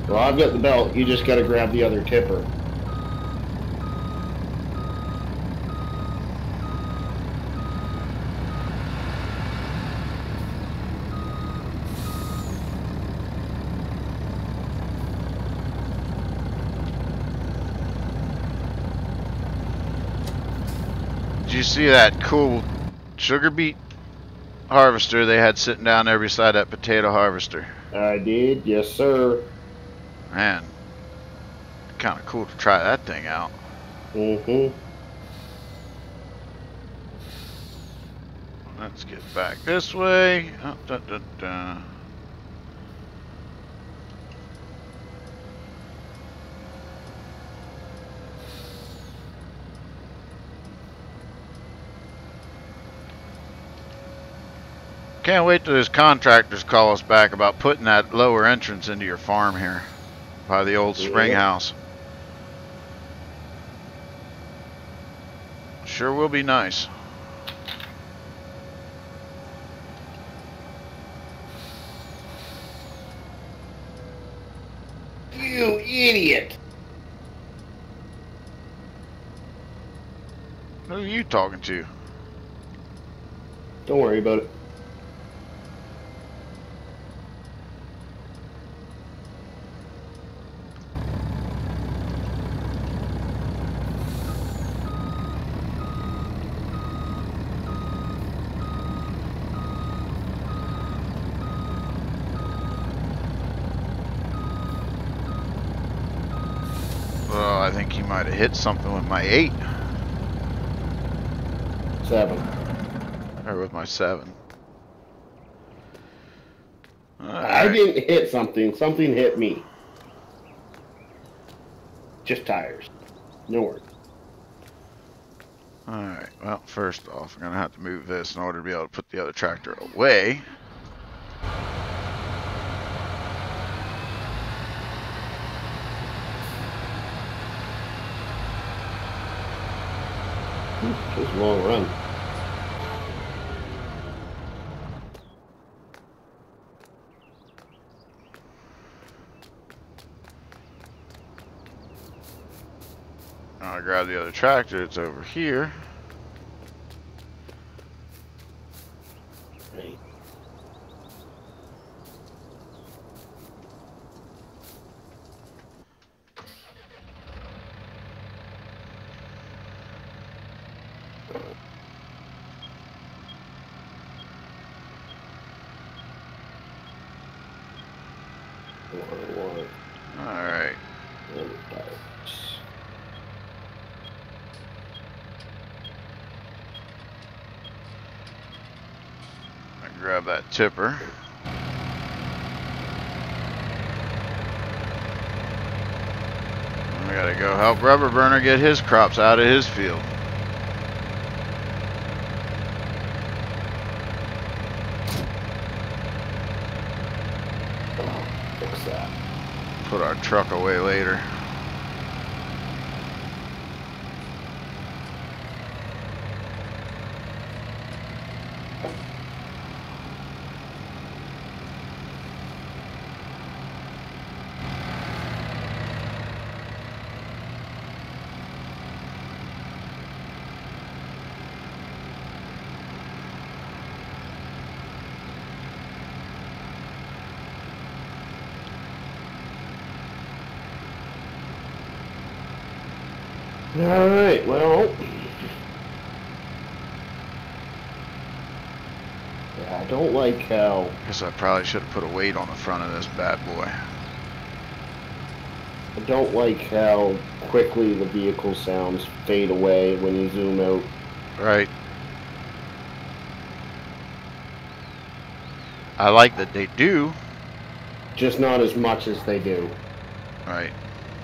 Well, I've got the belt. You just got to grab the other tipper. Did you see that cool sugar beet harvester they had sitting down every side of that potato harvester? I did, yes sir. Man, kind of cool to try that thing out. Mm-hmm. Let's get back this way. Oh, Can't wait till those contractors call us back about putting that lower entrance into your farm here by the old spring house. Sure will be nice. You idiot! Who are you talking to? Don't worry about it. Well, I think he might have hit something with my 8. 7. Or with my 7. I didn't hit something. Something hit me. Just tires. No worries. Alright, well, first off, I'm going to have to move this in order to be able to put the other tractor away. Just a long run. I'll grab the other tractor. It's over here. Right. Alright. I grab that tipper. We gotta go help Rubberburner get his crops out of his field. fix that. Put our truck away later. Alright, well. Yeah, I don't like how. Guess I probably should have put a weight on the front of this bad boy. I don't like how quickly the vehicle sounds fade away when you zoom out. Right. I like that they do. Just not as much as they do. Right.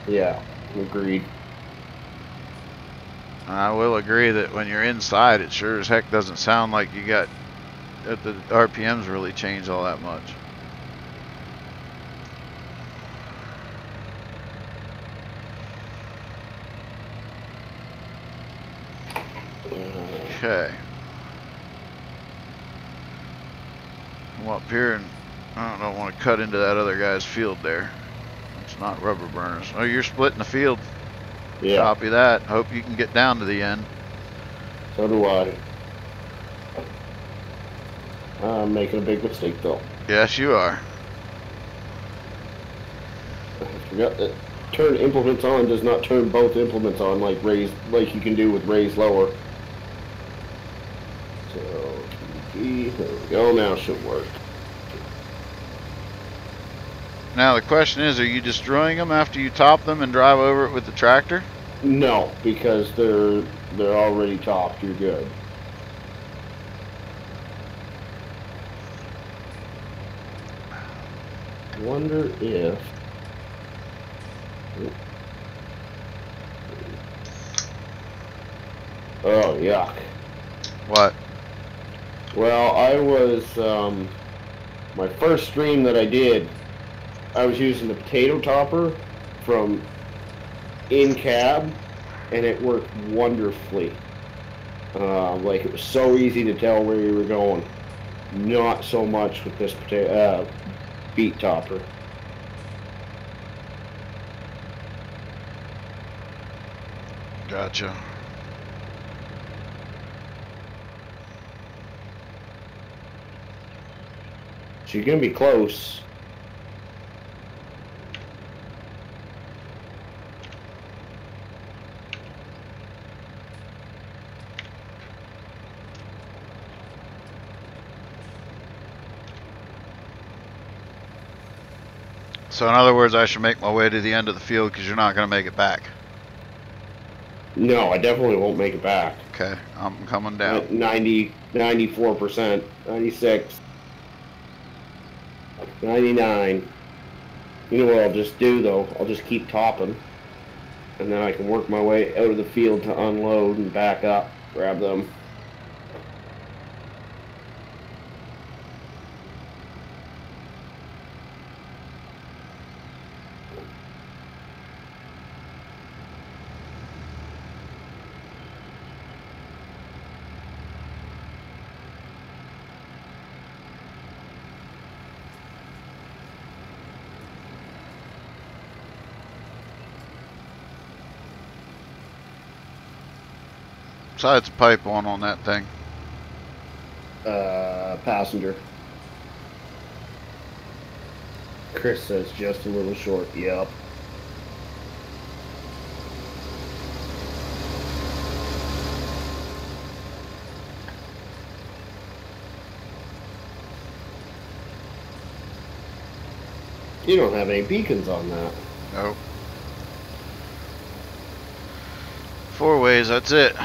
Yeah, agreed. I will agree that when you're inside, it sure as heck doesn't sound like you got that the RPMs really change all that much. Okay. Come up here, and I don't want to cut into that other guy's field there. It's not rubber burners. Oh, you're splitting the field. Yeah. Copy that. Hope you can get down to the end. So do I. I'm making a big mistake though. Yes, you are. I forgot that turn implements on does not turn both implements on like you can do with raise lower. So there we go. Now it should work. Now the question is, are you destroying them after you top them and drive over it with the tractor? No, because they're already topped. You're good. Wonder if. Oh, yuck. What? Well, I was, my first stream that I did, I was using the potato topper from in-cab, and it worked wonderfully. Like, it was so easy to tell where you were going. Not so much with this beet topper. Gotcha. So you're going to be close. So in other words, I should make my way to the end of the field because you're not going to make it back. No, I definitely won't make it back. Okay, I'm coming down. 94%, 96, 99. You know what I'll just do though? I'll just keep topping, and then I can work my way out of the field to unload and back up, grab them. Besides the pipe on that thing. Passenger. Chris says just a little short. Yep. You don't have any beacons on that. Nope. 4 ways, that's it.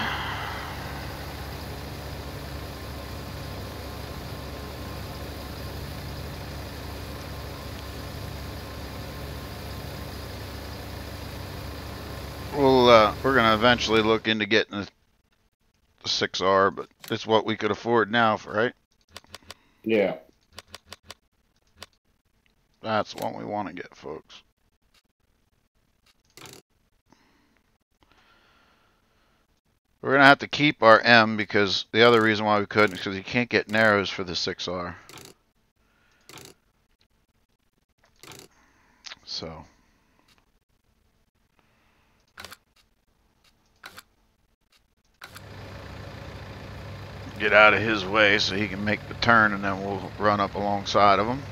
We're gonna eventually look into getting the 6R, but it's what we could afford now, right? Yeah. That's the one we want to get, folks. We're going to have to keep our M because the other reason why we couldn't is because you can't get narrows for the 6R. So. Get out of his way so he can make the turn, and then we'll run up alongside of him.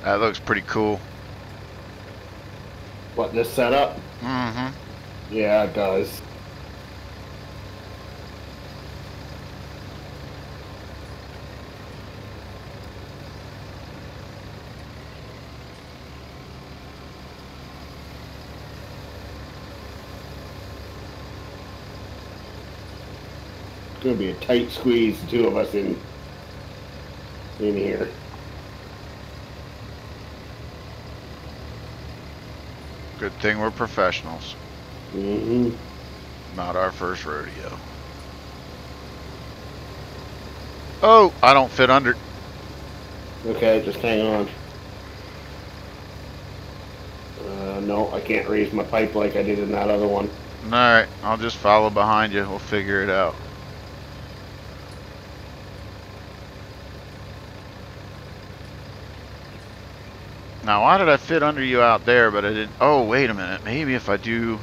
That looks pretty cool. What, this setup? Mm-hmm. Yeah, it does. It's gonna be a tight squeeze, the two of us in here. Good thing we're professionals. Mm-hmm. Not our first rodeo. Oh, I don't fit under. Okay, just hang on. No, I can't raise my pipe like I did in that other one. Alright, I'll just follow behind you. We'll figure it out. Now, why did I fit under you out there, but I didn't? Oh, wait a minute. Maybe if I do...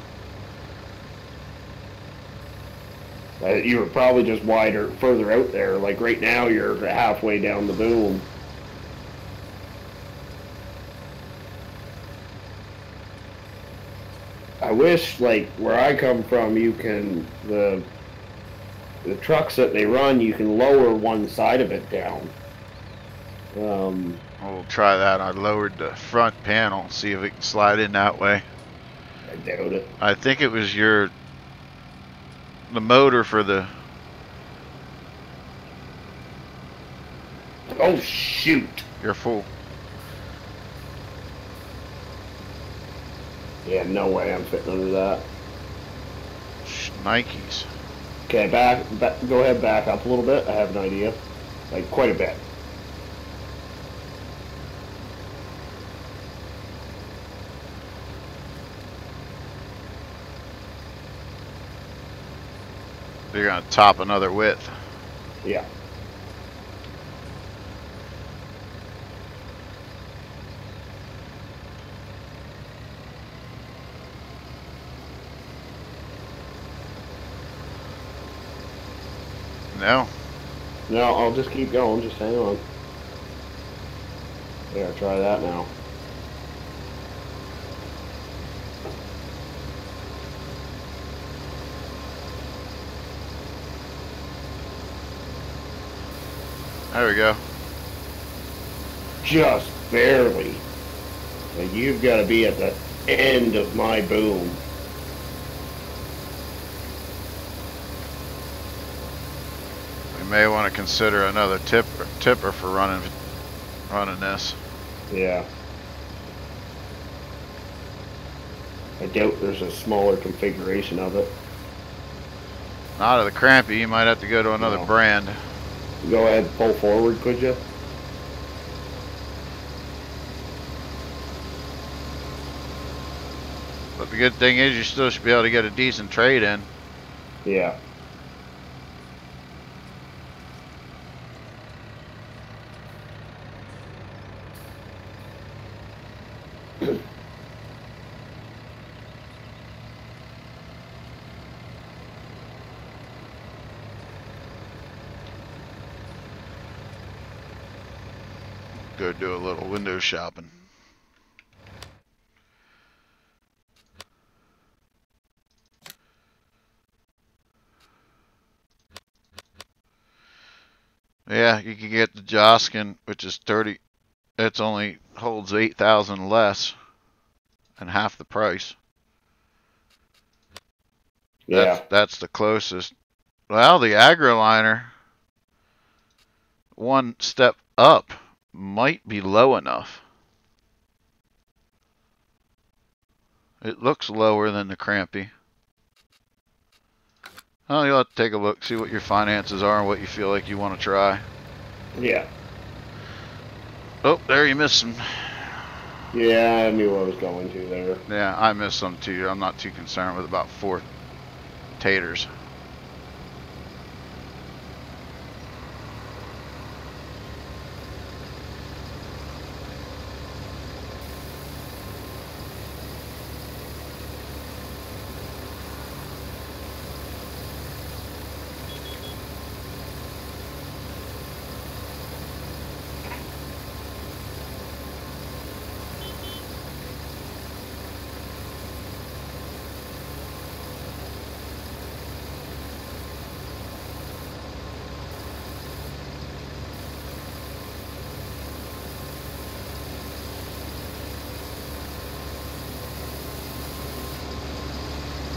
You were probably just wider, further out there. Like right now, you're halfway down the boom. I wish, like, where I come from, you can... The trucks that they run, you can lower one side of it down. We'll try that. I lowered the front panel, see if it can slide in that way. I doubt it. I think it was the motor for the... Oh, shoot. You're full. Yeah, no way I'm fitting under that. Nikes. Okay, back, go ahead, back up a little bit. I have an idea. Like, quite a bit. You're going to top another width. Yeah. No. No, I'll just keep going. Just hang on. Yeah, try that now. There we go. Just barely. Like, you've got to be at the end of my boom. We may want to consider another tipper for running this. Yeah. I doubt there's a smaller configuration of it. Not of the crampy, you might have to go to another brand. Go ahead, pull forward, could you? But the good thing is you still should be able to get a decent trade in. Yeah. Go do a little window shopping. Yeah, you can get the Joskin, which is 30. It's only holds 8,000 less. and half the price. Yeah. That's the closest. Well, the AgriLiner, one step up, might be low enough. It looks lower than the Crampy. Oh, you'll have to take a look, see what your finances are and what you feel like you want to try. Yeah. Oh, there you missed some. Yeah, I knew I was going to there. Yeah, I missed some too. I'm not too concerned with about 4 taters.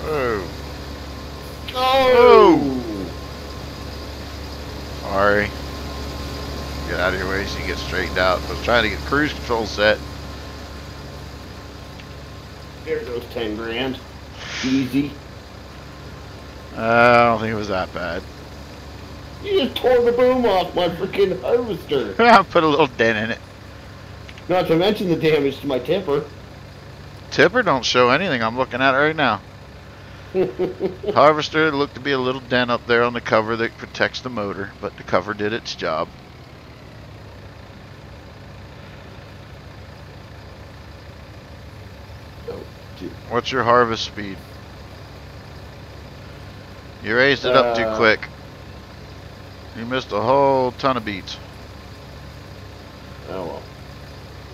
Oh. Oh! Sorry. Get out of your way so you get straightened out. I was trying to get cruise control set. There goes 10 grand. Easy. I don't think it was that bad. You just tore the boom off my freaking harvester. I put a little dent in it. Not to mention the damage to my tipper. Tipper don't show anything. I'm looking at it right now. Harvester looked to be a little dent up there on the cover that protects the motor, but the cover did its job. Oh, What's your harvest speed? You raised it up too quick. You missed a whole ton of beats. Oh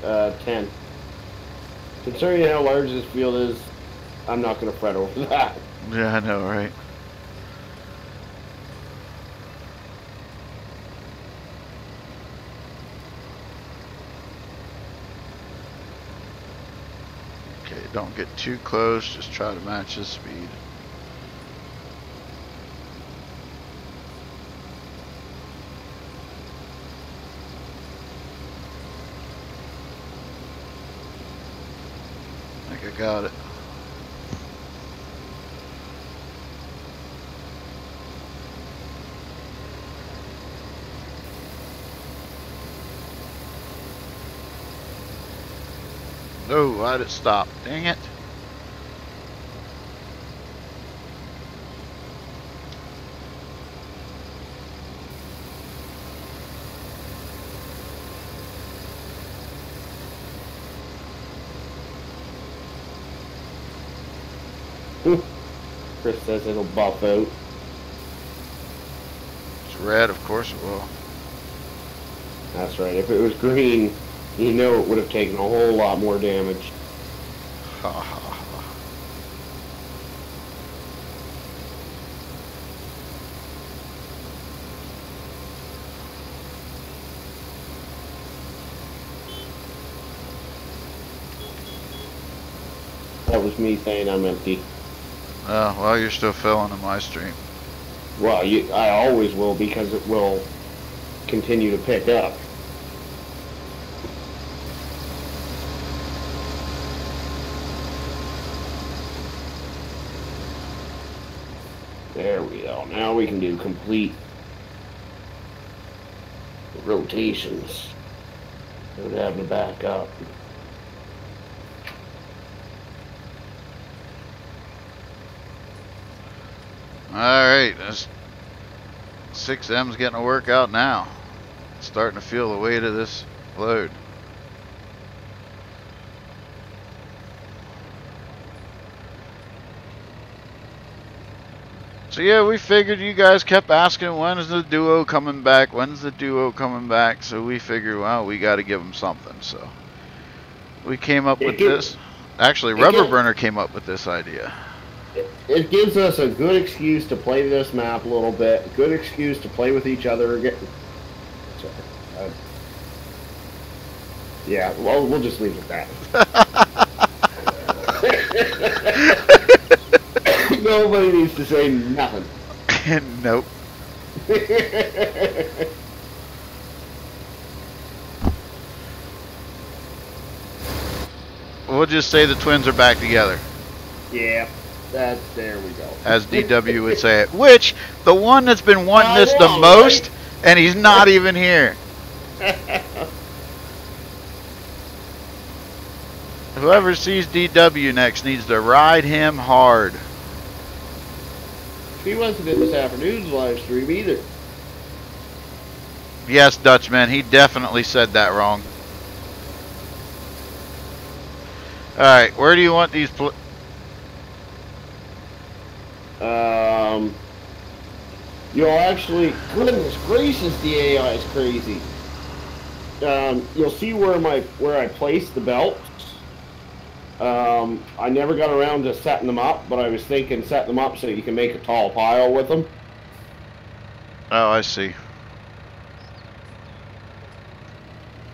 well. 10. Considering how large this field is, I'm not going to fret over that. Yeah, I know, right? Okay, don't get too close. Just try to match his speed. I think I got it. No, why'd it stop? Dang it. Chris says it'll buff out. It's red, of course it will. That's right. If it was green, you know it would have taken a whole lot more damage. Ha ha ha. That was me saying I'm empty. Oh, well, you're still filling in my stream. Well, I always will because it will continue to pick up. There we go. Now we can do complete rotations without having to back up. Alright, this 6M's getting a workout now. Starting to feel the weight of this load. So yeah, we figured you guys kept asking when is the Duo coming back, when's the Duo coming back, so we figured, well, we got to give them something. So we came up with this. Actually, Rubberburner came up with this idea. It gives us a good excuse to play this map a little bit, a good excuse to play with each other again. Yeah, well, we'll just leave it at that. Nobody needs to say nothing. Nope. We'll just say the twins are back together. Yeah, there we go. As DW would say it. Which, the one that's been wanting this the most, right? And he's not even here. Whoever sees DW next needs to ride him hard. He wasn't in this afternoon's live stream either. Yes, Dutchman, he definitely said that wrong. Alright, where do you want these you'll actually, goodness gracious, the AI is crazy. You'll see where I placed the belts. I never got around to setting them up, but I was thinking set them up so you can make a tall pile with them. Oh, I see.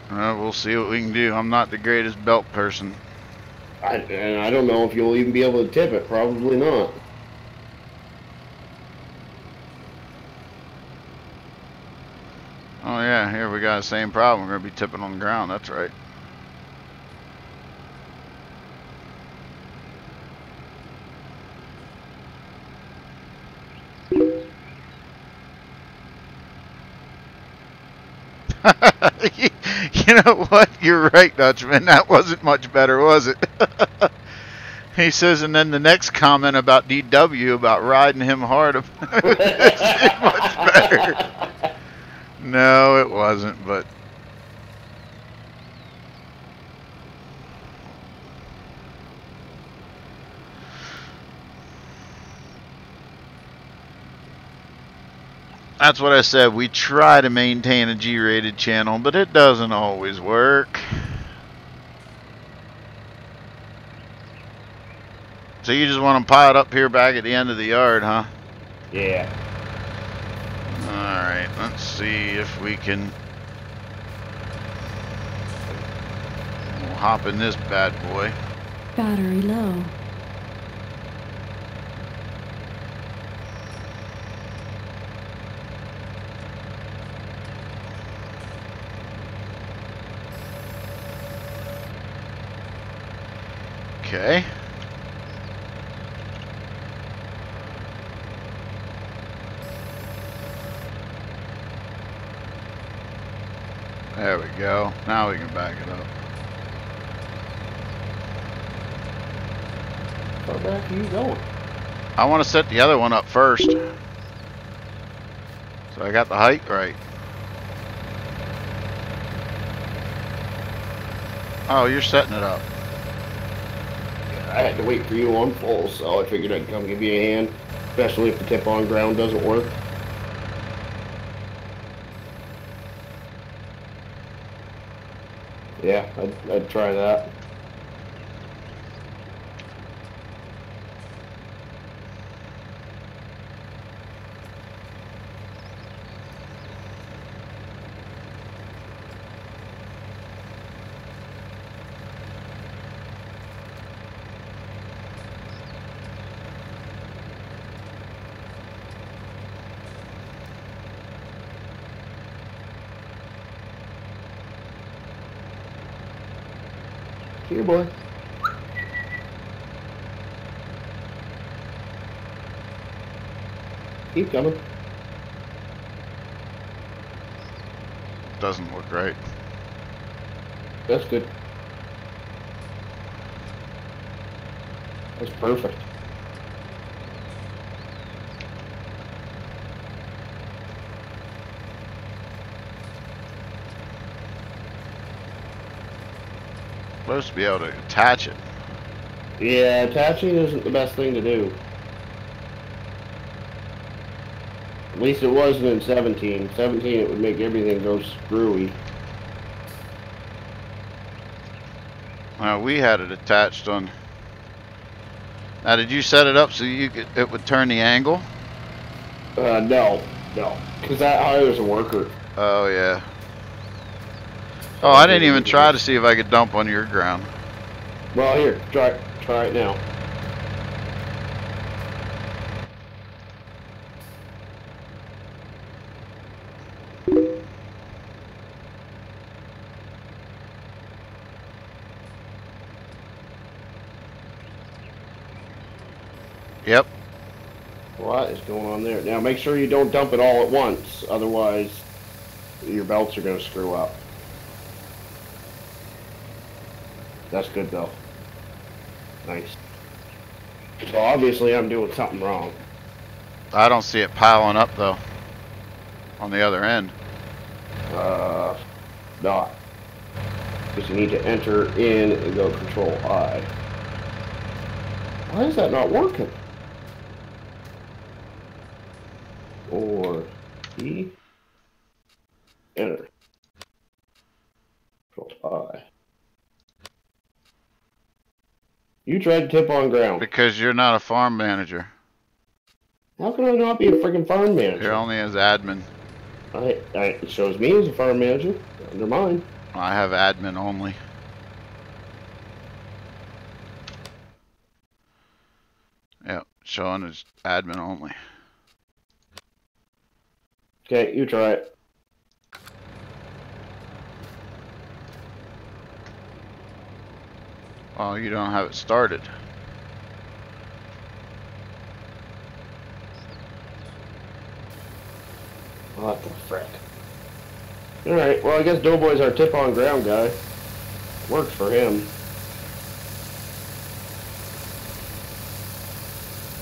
We'll see what we can do. I'm not the greatest belt person. And I don't know if you'll even be able to tip it. Probably not. Oh yeah, here we got the same problem. We're going to be tipping on the ground. That's right. You know what? You're right, Dutchman. That wasn't much better, was it? He says, and then the next comment about DW about riding him hard. Much better. No, it wasn't, but. That's what I said. We try to maintain a G-rated channel, but it doesn't always work. So you just want them piled up here back at the end of the yard, huh? Yeah. Alright, let's see if we can... We'll hop in this bad boy. Battery low. Okay. There we go. Now we can back it up. How back are you going? I want to set the other one up first. So I got the height right. Oh, you're setting it up. I had to wait for you on full, so I figured I'd come give you a hand, especially if the tip-on ground doesn't work. Yeah, I'd try that. Here, boy. Keep coming. Doesn't look right. That's good. That's perfect. Supposed to be able to attach it. Yeah, attaching isn't the best thing to do. At least it wasn't in 17. 17, it would make everything go screwy. We had it attached on. Now, did you set it up so it would turn the angle? No, because that hires a worker. Oh yeah. Oh, I didn't even try to see if I could dump on your ground. Well, here, try it now. Yep. What is going on there? Now make sure you don't dump it all at once, otherwise your belts are going to screw up. That's good though. Nice. So obviously I'm doing something wrong. I don't see it piling up though. On the other end. Not. Because you need to enter in and go Control I. Why is that not working? Or E. Enter. Control I. You tried to tip on ground. Because you're not a farm manager. How can I not be a freaking farm manager? You're only as admin. It shows me as a farm manager. Under mine. I have admin only. Yep, showing as admin only. Okay, you try it. Oh, you don't have it started. What the frick? Alright, well I guess DoughBoy's our tip on ground guy. Works for him.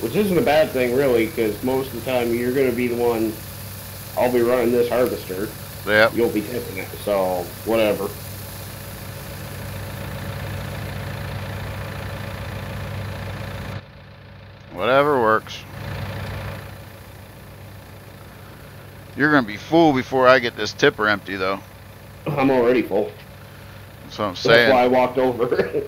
Which isn't a bad thing really, because most of the time you're going to be the one, I'll be running this harvester. Yep. You'll be tipping it, so whatever. Whatever works. You're going to be full before I get this tipper empty, though. I'm already full. That's what I'm saying. That's why I walked over.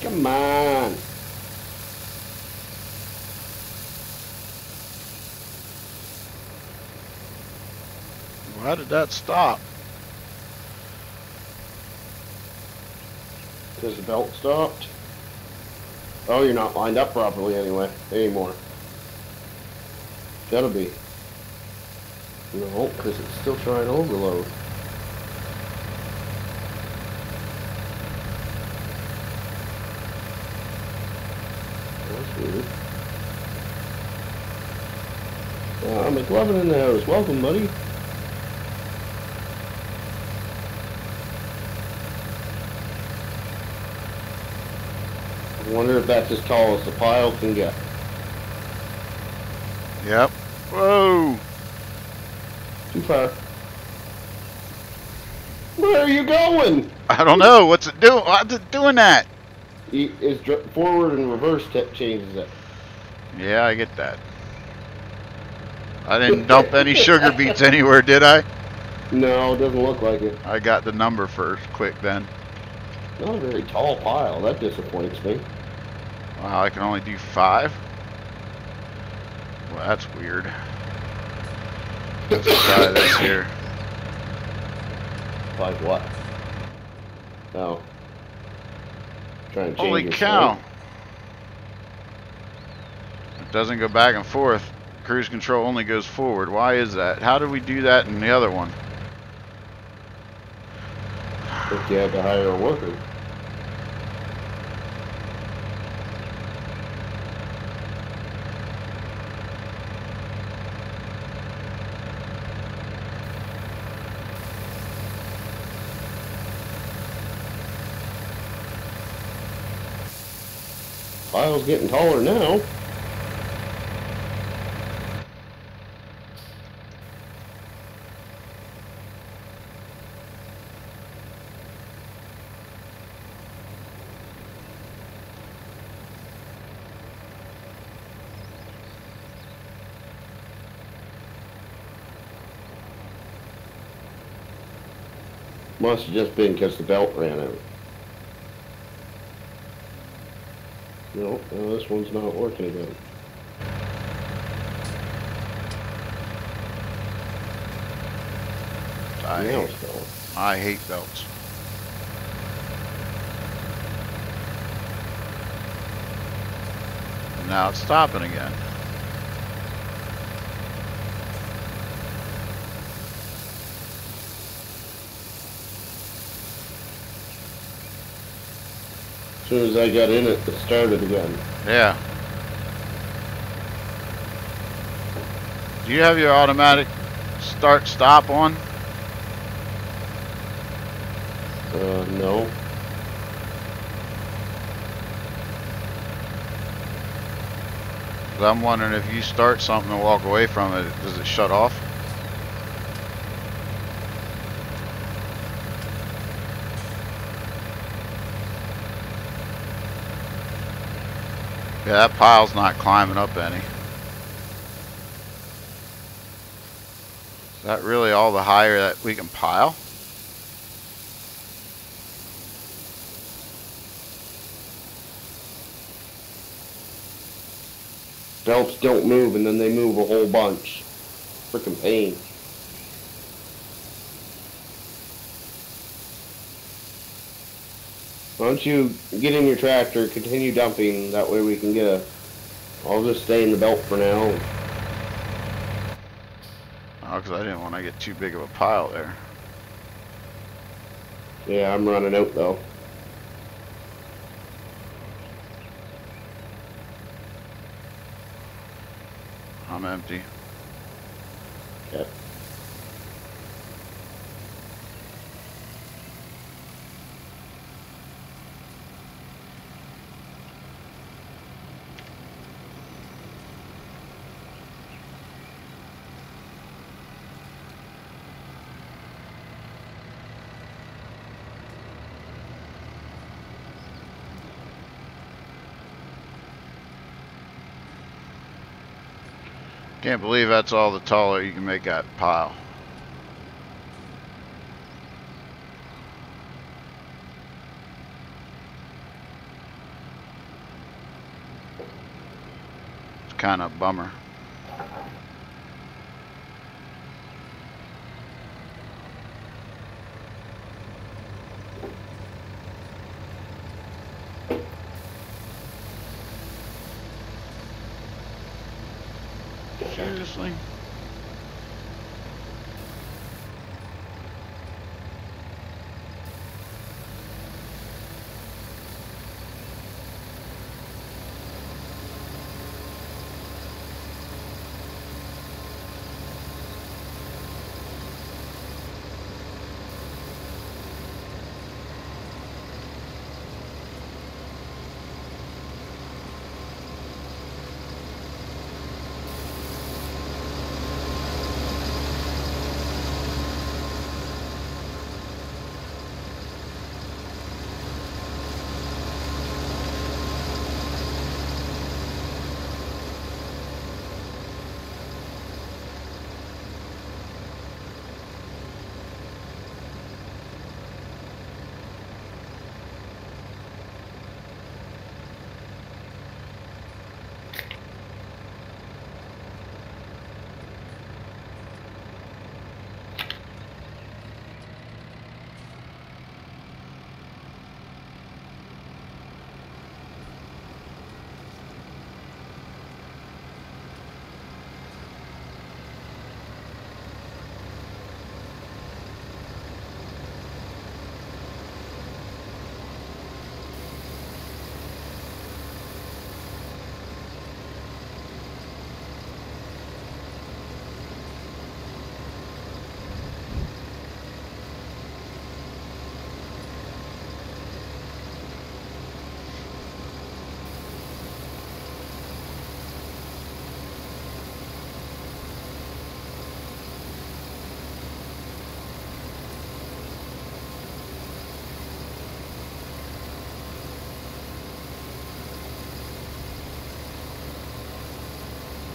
Come on. Why did that stop? Because the belt stopped. Oh, you're not lined up properly anymore. Gotta be. No, because it's still trying to overload. That's weird. McLovin in the house. Welcome, buddy. I wonder if that's as tall as the pile can get. Yep. Whoa! Too far. Where are you going? I don't know. What's it doing? Why's it doing that? It's forward and reverse tip changes it. Yeah, I get that. I didn't dump any sugar beets anywhere, did I? No, it doesn't look like it. I got the number first, quick then. Not a very tall pile. That disappoints me. Wow, I can only do 5? Well, that's weird. Let's try this here. 5 what? Oh. Trying to change Holy your cow! slope. It doesn't go back and forth. Cruise control only goes forward. Why is that? How did we do that in the other one? If you had to hire a worker. Pile's getting taller now. Must have just been because the belt ran out. No, this one's not working again. I hate belts. And now it's stopping again. As soon as I got in it, it started again. Yeah. Do you have your automatic start-stop on? No. I'm wondering if you start something and walk away from it, does it shut off? Yeah, that pile's not climbing up any. Is that really all the higher that we can pile? Belts don't move, and then they move a whole bunch. Frickin' pain. Why don't you get in your tractor, continue dumping, that way we can get a... I'll just stay in the belt for now. Oh, because I didn't want to get too big of a pile there. Yeah, I'm running out though. I'm empty. Okay. Can't believe that's all the taller you can make that pile. It's kind of a bummer. Seriously?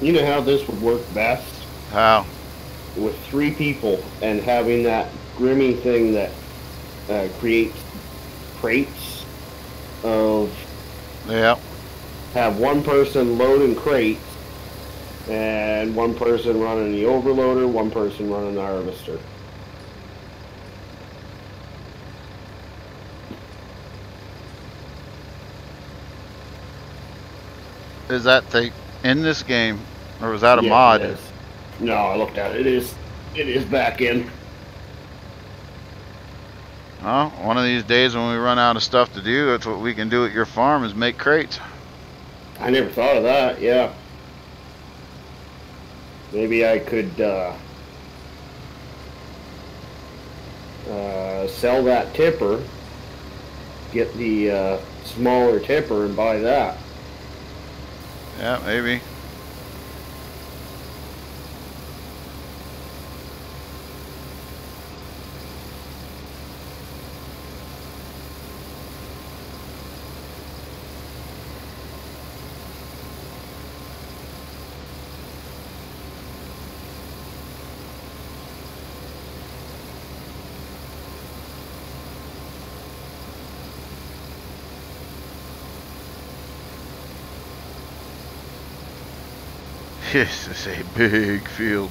You know how this would work best? How? With 3 people and having that grimming thing that create crates of. Yeah. Have one person loading crates, and one person running the overloader, one person running the harvester. Is that thing in this game, or was that a Yes, mod? it is. No, I looked at it. It is back in. Well, one of these days when we run out of stuff to do, that's what we can do at your farm is make crates. I never thought of that. Yeah. Maybe I could sell that tipper, get the smaller tipper, and buy that. Yeah, maybe. This is a big field.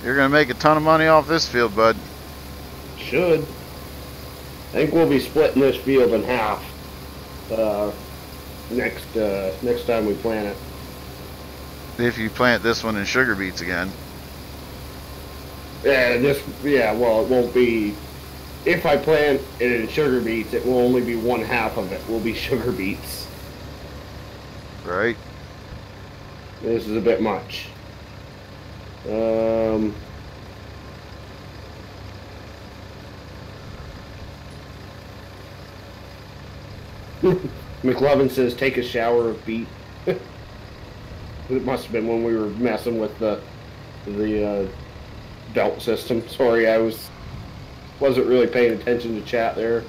You're gonna make a ton of money off this field, bud. Should. I think we'll be splitting this field in half next time we plant it. If you plant this one in sugar beets again. Yeah, well, it won't be. If I plant it in sugar beets, it will only be one half of it will be sugar beets. Right. This is a bit much. McLovin says, take a shower of beet. It must have been when we were messing with the belt system. Sorry, I wasn't really paying attention to chat there.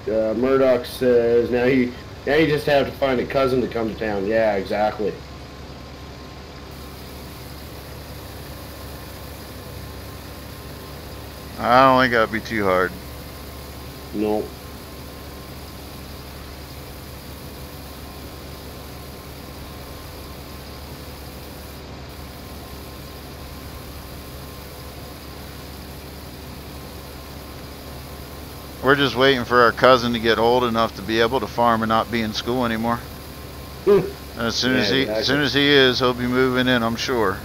Murdoch says, now you just have to find a cousin to come to town. Yeah, exactly. I don't think that'd be too hard. Nope. We're just waiting for our cousin to get old enough to be able to farm and not be in school anymore. And as soon as he is, he'll be moving in, I'm sure.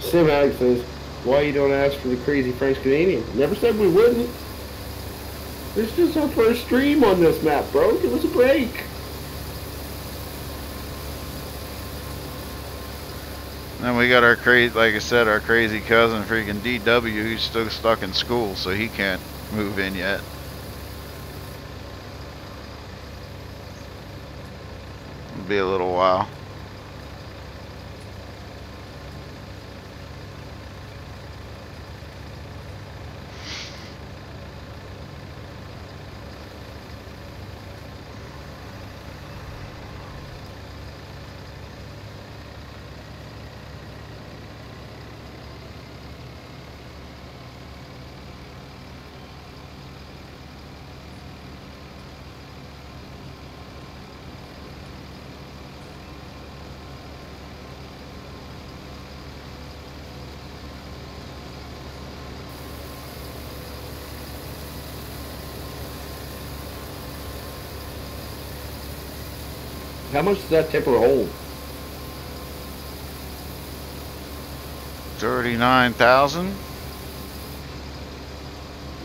Sim Alex says, why you don't ask for the crazy French Canadian? Never said we wouldn't. This is just our first stream on this map, bro. Give us a break. And we got our crazy, like I said, our crazy cousin, freaking DW, who's still stuck in school, so he can't move in yet. It'll be a little while. How much does that tipper hold? 39,000.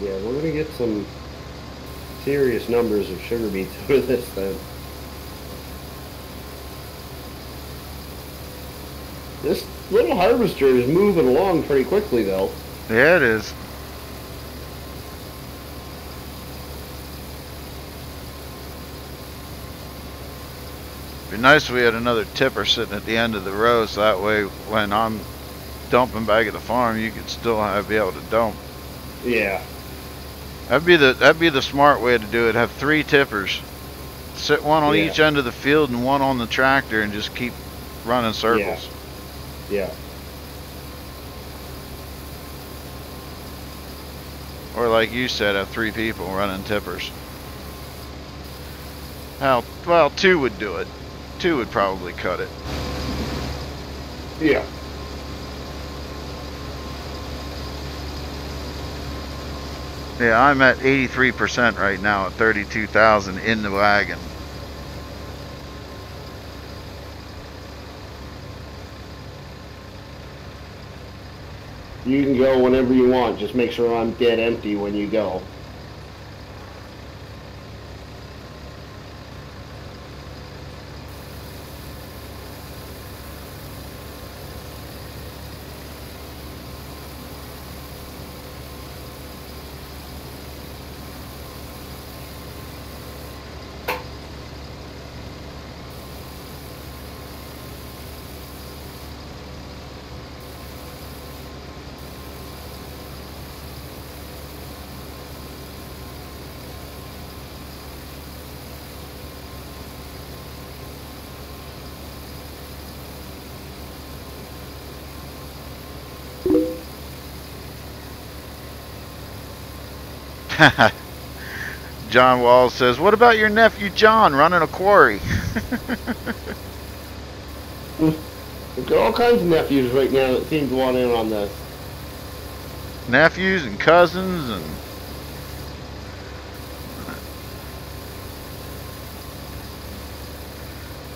Yeah, we're gonna get some serious numbers of sugar beets out of this then. This little harvester is moving along pretty quickly though. Yeah, it is. Be nice if we had another tipper sitting at the end of the row, so that way when I'm dumping back at the farm, you could still be able to dump. Yeah. That'd be the smart way to do it. Have 3 tippers. Sit one on each end of the field and one on the tractor and just keep running circles. Yeah. Or like you said, have 3 people running tippers. Well, 2 would do it. 2 would probably cut it. Yeah. Yeah, I'm at 83% right now at 32,000 in the wagon. You can go whenever you want. Just make sure I'm dead empty when you go. John Walls says, what about your nephew John running a quarry? We've got all kinds of nephews right now that seem to want in on this. Nephews and cousins and...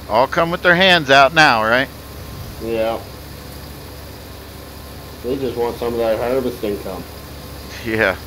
all come with their hands out now, right? Yeah. They just want some of that harvest income. Yeah.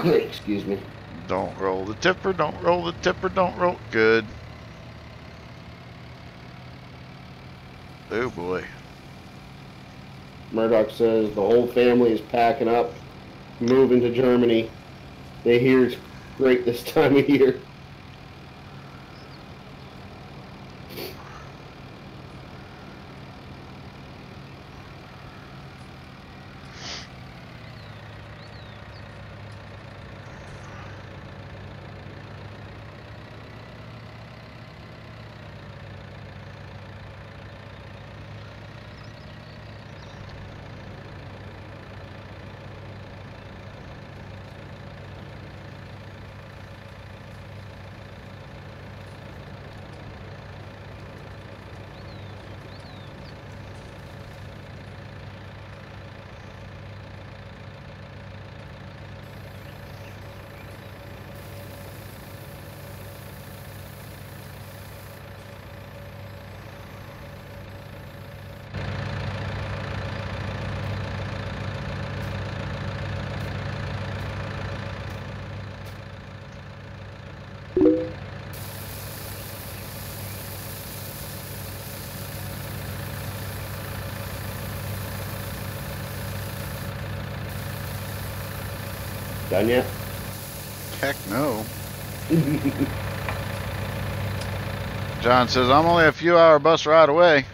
Excuse me. Don't roll the tipper, don't roll the tipper, don't roll. Good. Oh boy. Murdoch says the whole family is packing up, moving to Germany. They hear it's great this time of year. Done yet? Heck no. John says, I'm only a few hour bus ride away.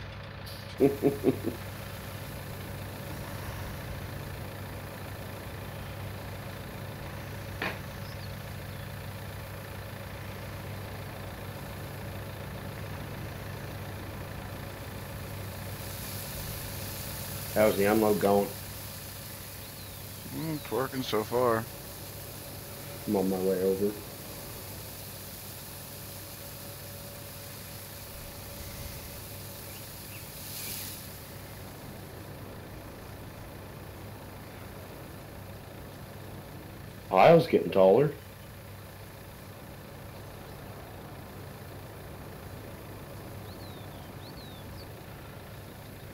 How's the unload going? It's working so far. I'm on my way over. I was getting taller.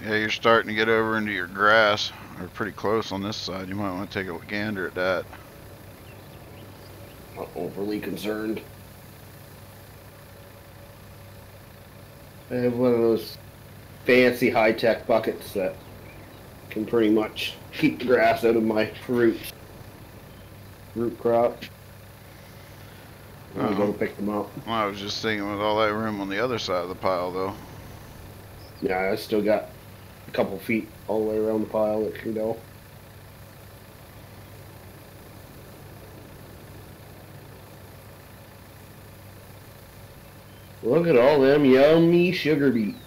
Yeah, you're starting to get over into your grass. Or pretty close on this side. You might want to take a gander at that. Not overly concerned. I have one of those fancy high-tech buckets that can pretty much keep the grass out of my root crop. I'm going to pick them up. Well, I was just thinking with all that room on the other side of the pile, though. Yeah, I still got a couple feet all the way around the pile that can go. Look at all them yummy sugar beets.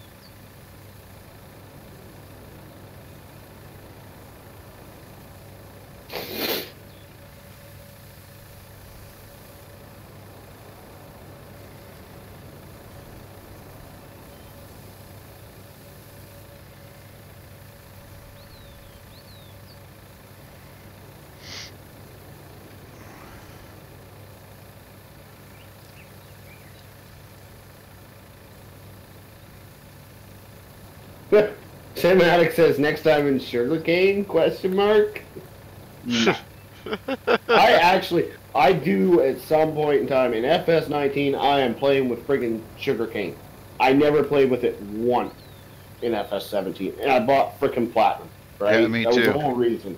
Tim Maddox says next time in sugarcane? Question mark. No. I do at some point in time in FS19. I am playing with friggin' sugarcane. I never played with it once in FS17, and I bought frickin' platinum. Right? Yeah, me that too. was the whole reason.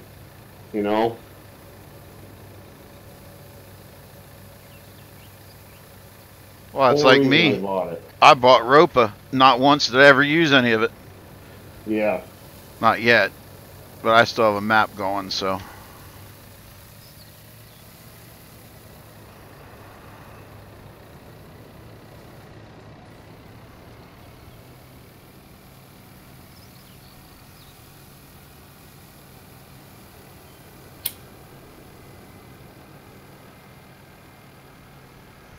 You know. Well, it's like me. I bought Ropa. Not once did I ever use any of it. Yeah. Not yet. But I still have a map going, so.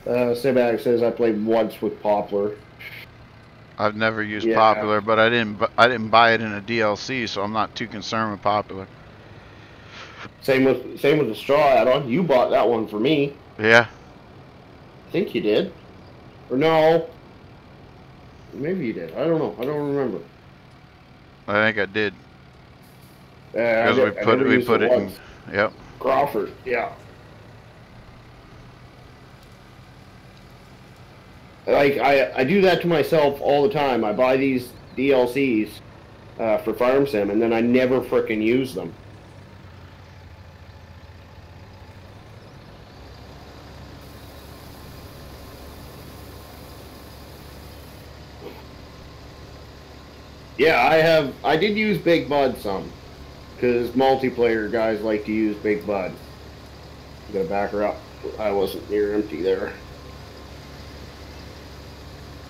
Sebag says I played once with Poplar. I've never used Popular, but I didn't buy it in a DLC, so I'm not too concerned with Popular. Same with the straw add-on. You bought that one for me. Yeah. I think you did. Or no. Maybe you did. I don't know. I don't remember. I think I did. Because we put it in. Yep. Crawford. Yeah. Like I do that to myself all the time. I buy these DLCs for Farm Sim, and then I never frickin' use them. Yeah, I did use Big Bud some, because multiplayer guys like to use Big Bud. I'm gonna back her up. I wasn't near empty there.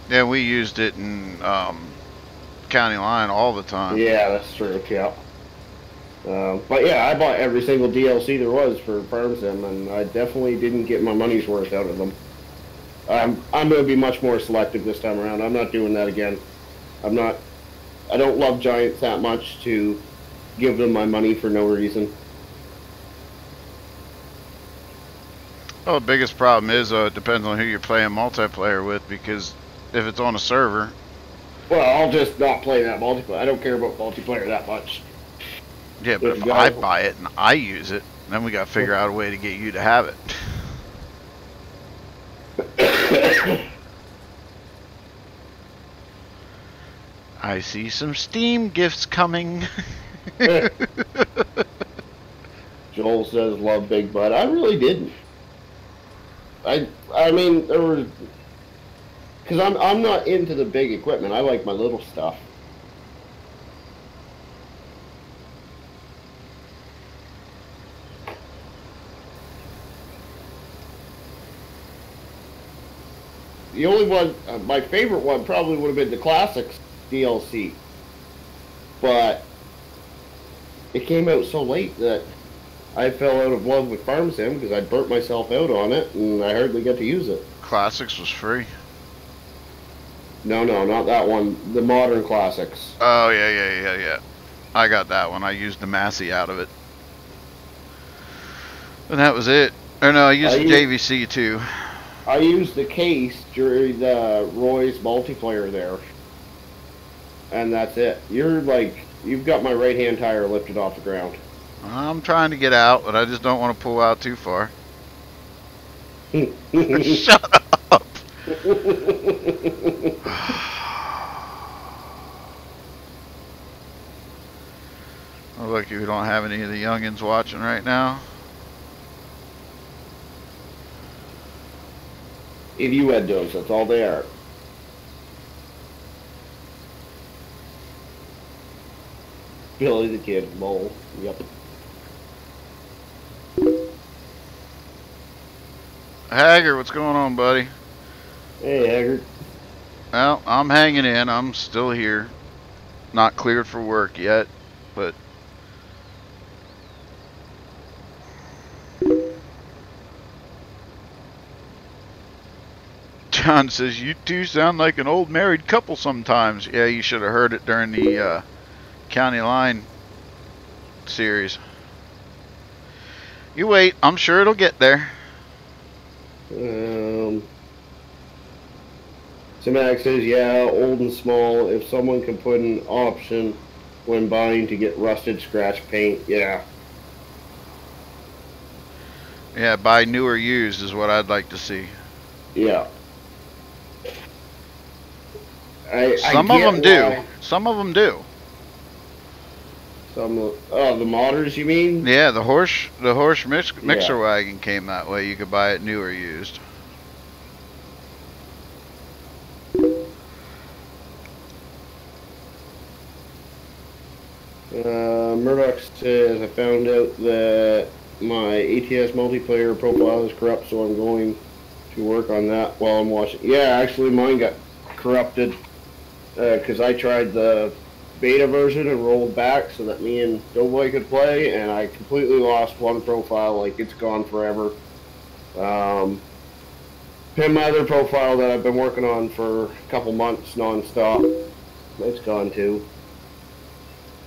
Yeah, we used it in County Line all the time. Yeah, that's true. Yeah. But yeah, I bought every single DLC there was for Farm Sim, and I definitely didn't get my money's worth out of them. I'm going to be much more selective this time around. I'm not doing that again. I don't love Giants that much to give them my money for no reason. Well, the biggest problem is it depends on who you're playing multiplayer with, because if it's on a server... Well, I'll just not play that multiplayer. I don't care about multiplayer that much. Yeah, but if I buy it and I use it, then we got to figure out a way to get you to have it. I see some Steam gifts coming. Joel says love Big Bud. I really didn't. I mean, there was... Because I'm not into the big equipment. I like my little stuff. The only one, my favorite one probably would have been the Classics DLC. But it came out so late that I fell out of love with Farm Sim because I burnt myself out on it and I hardly got to use it. Classics was free. No, not that one. The Modern Classics. Oh, yeah. I got that one. I used the Massey out of it. And that was it. Or no, I used the JVC too. I used the case during the Roy's multiplayer there. And that's it. You've got my right-hand tire lifted off the ground. I'm trying to get out, but I just don't want to pull out too far. Shut up! lucky we don't have any of the youngins watching right now. Innuendos, that's all they are. Billy the Kid, lol. Yep. Haggard, what's going on, buddy? Hey, Haggard. Well, I'm hanging in. I'm still here. Not cleared for work yet, but... John says, you two sound like an old married couple sometimes. Yeah, you should have heard it during the County Line series. You wait. I'm sure it'll get there. Simac says, yeah, old and small. If someone can put an option when buying to get rusted scratch paint, yeah. Yeah, buy new or used is what I'd like to see. Yeah. Some of them do. Some of them do. Some of, oh, the modders, you mean? Yeah, the horse mixer wagon came that way. You could buy it new or used. Murdoch says, I found out that my ATS multiplayer profile is corrupt, so I'm going to work on that while I'm watching. Yeah, actually mine got corrupted because I tried the beta version and rolled back so that me and DoughBoy could play, and I completely lost one profile. Like, it's gone forever. Pinned my other profile that I've been working on for a couple months non-stop. It's gone too.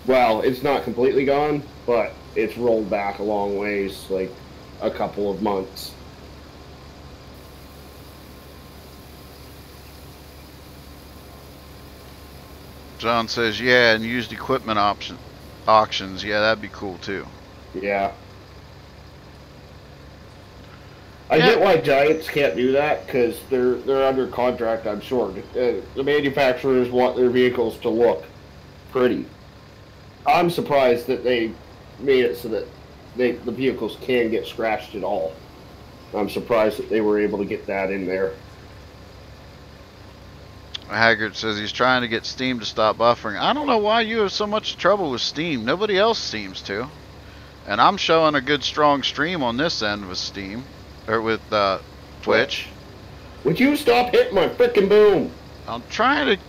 Well, it's not completely gone, but it's rolled back a long ways, like a couple of months. John says, yeah, and used equipment auctions. Yeah, that'd be cool too. Yeah. I get why Giants can't do that, because they're under contract, I'm sure. The manufacturers want their vehicles to look pretty. I'm surprised that they made it so that the vehicles can get scratched at all. I'm surprised that they were able to get that in there. Haggard says he's trying to get Steam to stop buffering. I don't know why you have so much trouble with Steam. Nobody else seems to. And I'm showing a good strong stream on this end with Steam. Or with Twitch. Would you stop hitting my frickin' boom? I'm trying to...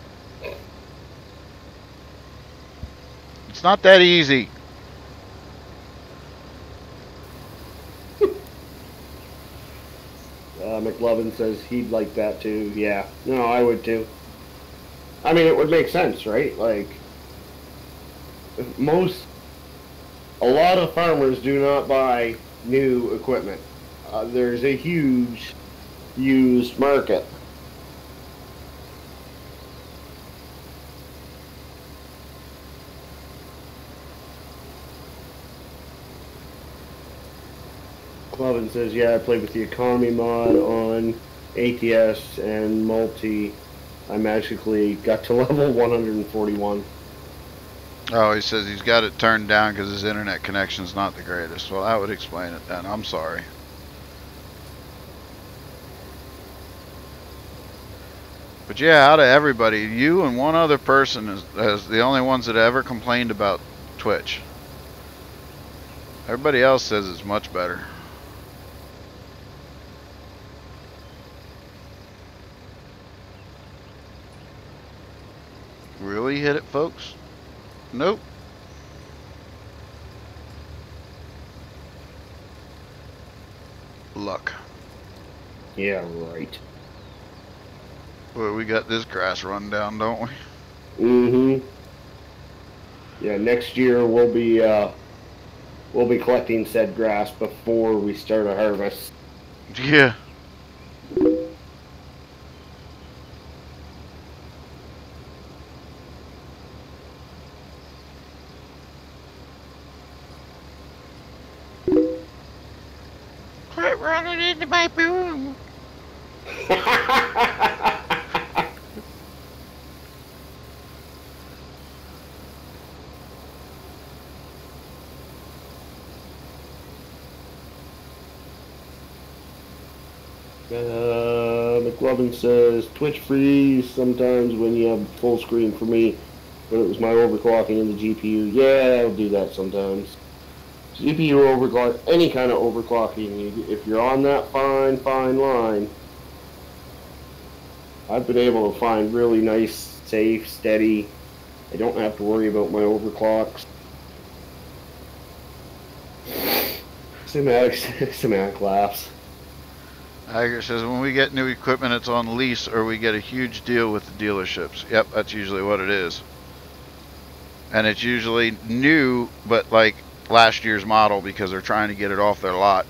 It's not that easy. McLovin says he'd like that too. Yeah. No, I would too. I mean, it would make sense, right? Like, a lot of farmers do not buy new equipment. There's a huge used market. Clevin says, yeah, I played with the economy mod on ATS and multi. I magically got to level 141. Oh, he says he's got it turned down because his internet connection's not the greatest. Well, that would explain it then. I'm sorry. But yeah, out of everybody, you and one other person is the only ones that ever complained about Twitch. Everybody else says it's much better. Really hit it, folks? Nope. Luck. Yeah, right. Well, we got this grass run down, don't we? Mm-hmm. Yeah, next year we'll be collecting said grass before we start a harvest. Yeah. Quit running into my boom. McLovin says Twitch freeze sometimes when you have full screen for me, but it was my overclocking in the GPU. Yeah, I'll do that sometimes. GPU overclock, any kind of overclocking, if you're on that fine line, I've been able to find really nice, safe, steady. I don't have to worry about my overclocks. Semantic laughs. Tiger says, when we get new equipment, it's on lease or we get a huge deal with the dealerships. Yep, that's usually what it is. And it's usually new, but like last year's model because they're trying to get it off their lot.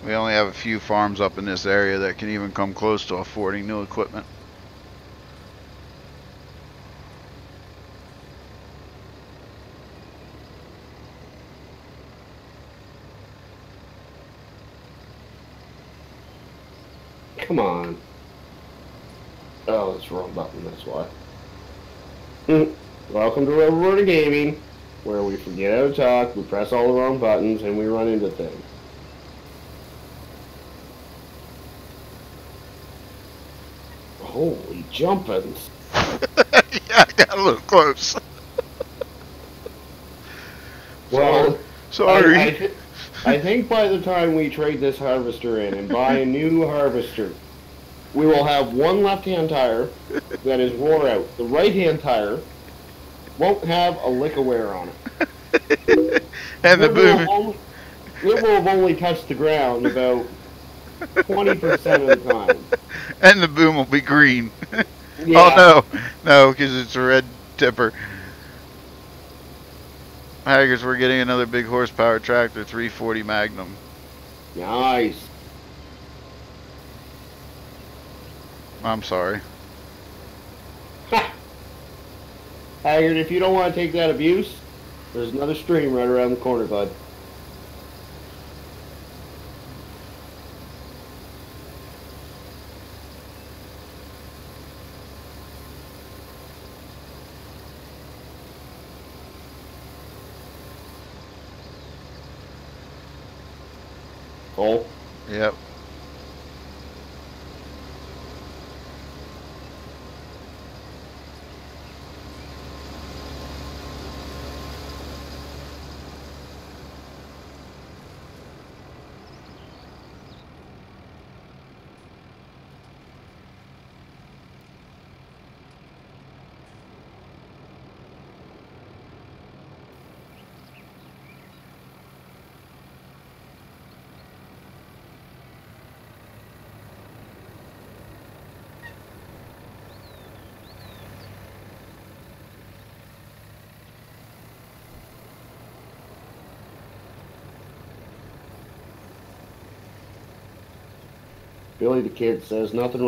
We only have a few farms up in this area that can even come close to affording new equipment. Come on. Oh, that's the wrong button, that's why. Welcome to Rubberburner89, where we forget how to talk, we press all the wrong buttons, and we run into things. Holy jumpins'. Yeah, I got a little close. Well, sorry. I think by the time we trade this harvester in and buy a new harvester, we will have one left-hand tire that is wore out. The right-hand tire won't have a lick of wear on it. And the boom. It will have only touched the ground about 20% of the time. And the boom will be green. Yeah. Oh no, because it's a red tipper. Haggers, we're getting another big horsepower tractor, 340 Magnum. Nice. I'm sorry. Ha! Haggard, if you don't want to take that abuse, there's another stream right around the corner, bud. Oh. Yep. Billy the Kid says nothing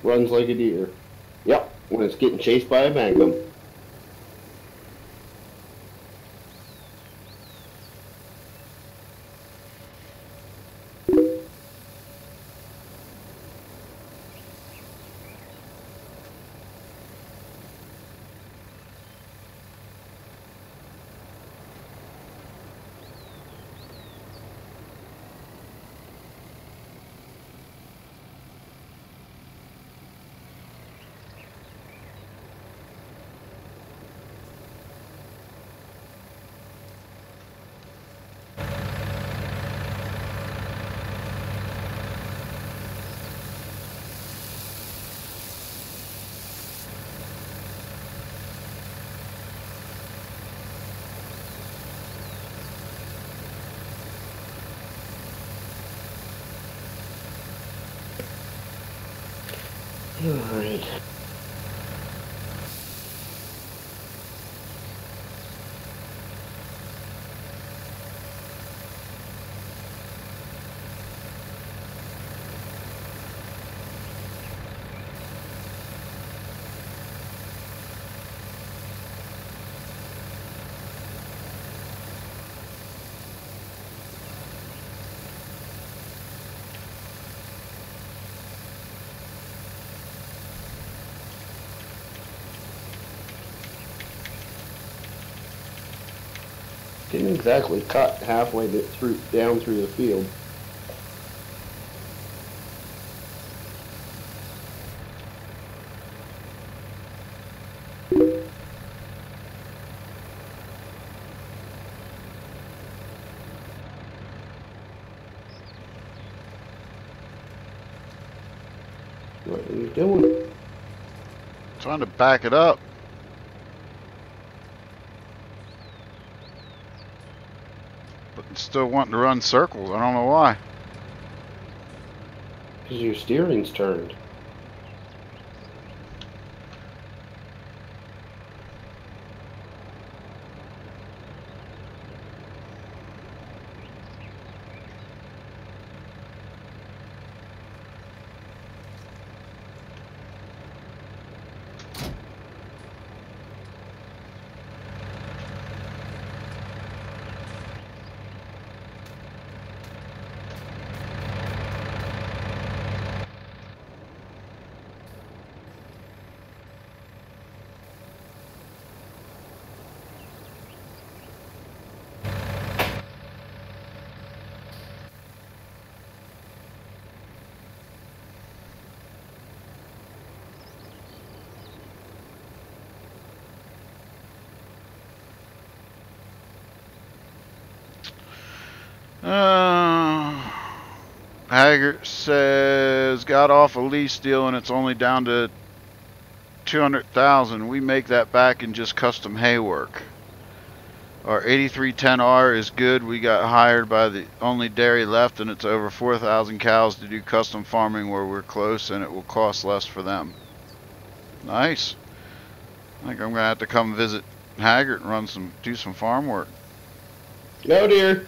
runs like a deer. Yep, when it's getting chased by a magnum. Alright. Didn't exactly cut halfway down through the field. What are you doing? Trying to back it up. But still wanting to run circles. I don't know why. Because your steering's turned. Haggart says got off a lease deal and it's only down to 200,000. We make that back in just custom hay work. Our 8310R is good. We got hired by the only dairy left, and it's over 4,000 cows to do custom farming where we're close, and it will cost less for them. Nice. I think I'm gonna have to come visit Haggart and do some farm work. No, dear.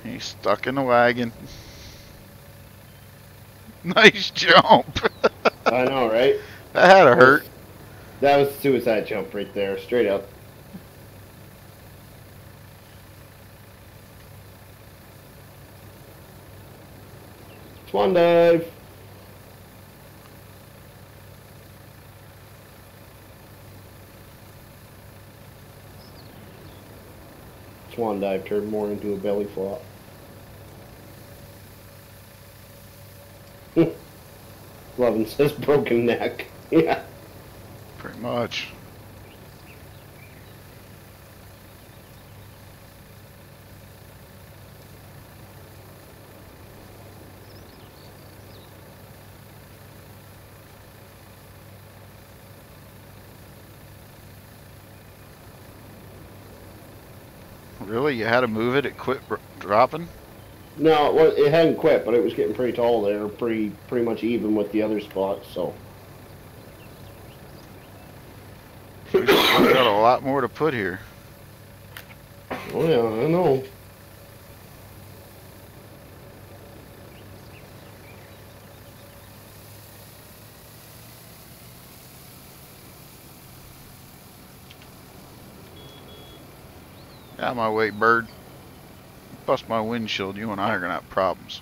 He's stuck in the wagon. Nice jump. I know, right? That had to hurt. That was a suicide jump right there, straight up. Swan dive. Swan dive turned more into a belly flop. Lovin says broken neck. Yeah. Pretty much. Really? You had to move it? It quit dropping? No, it hadn't quit, but it was getting pretty tall there, pretty much even with the other spots, so. We've got a lot more to put here. Oh yeah, I know. Out of my way, bird. Bust my windshield. You and I are gonna have problems.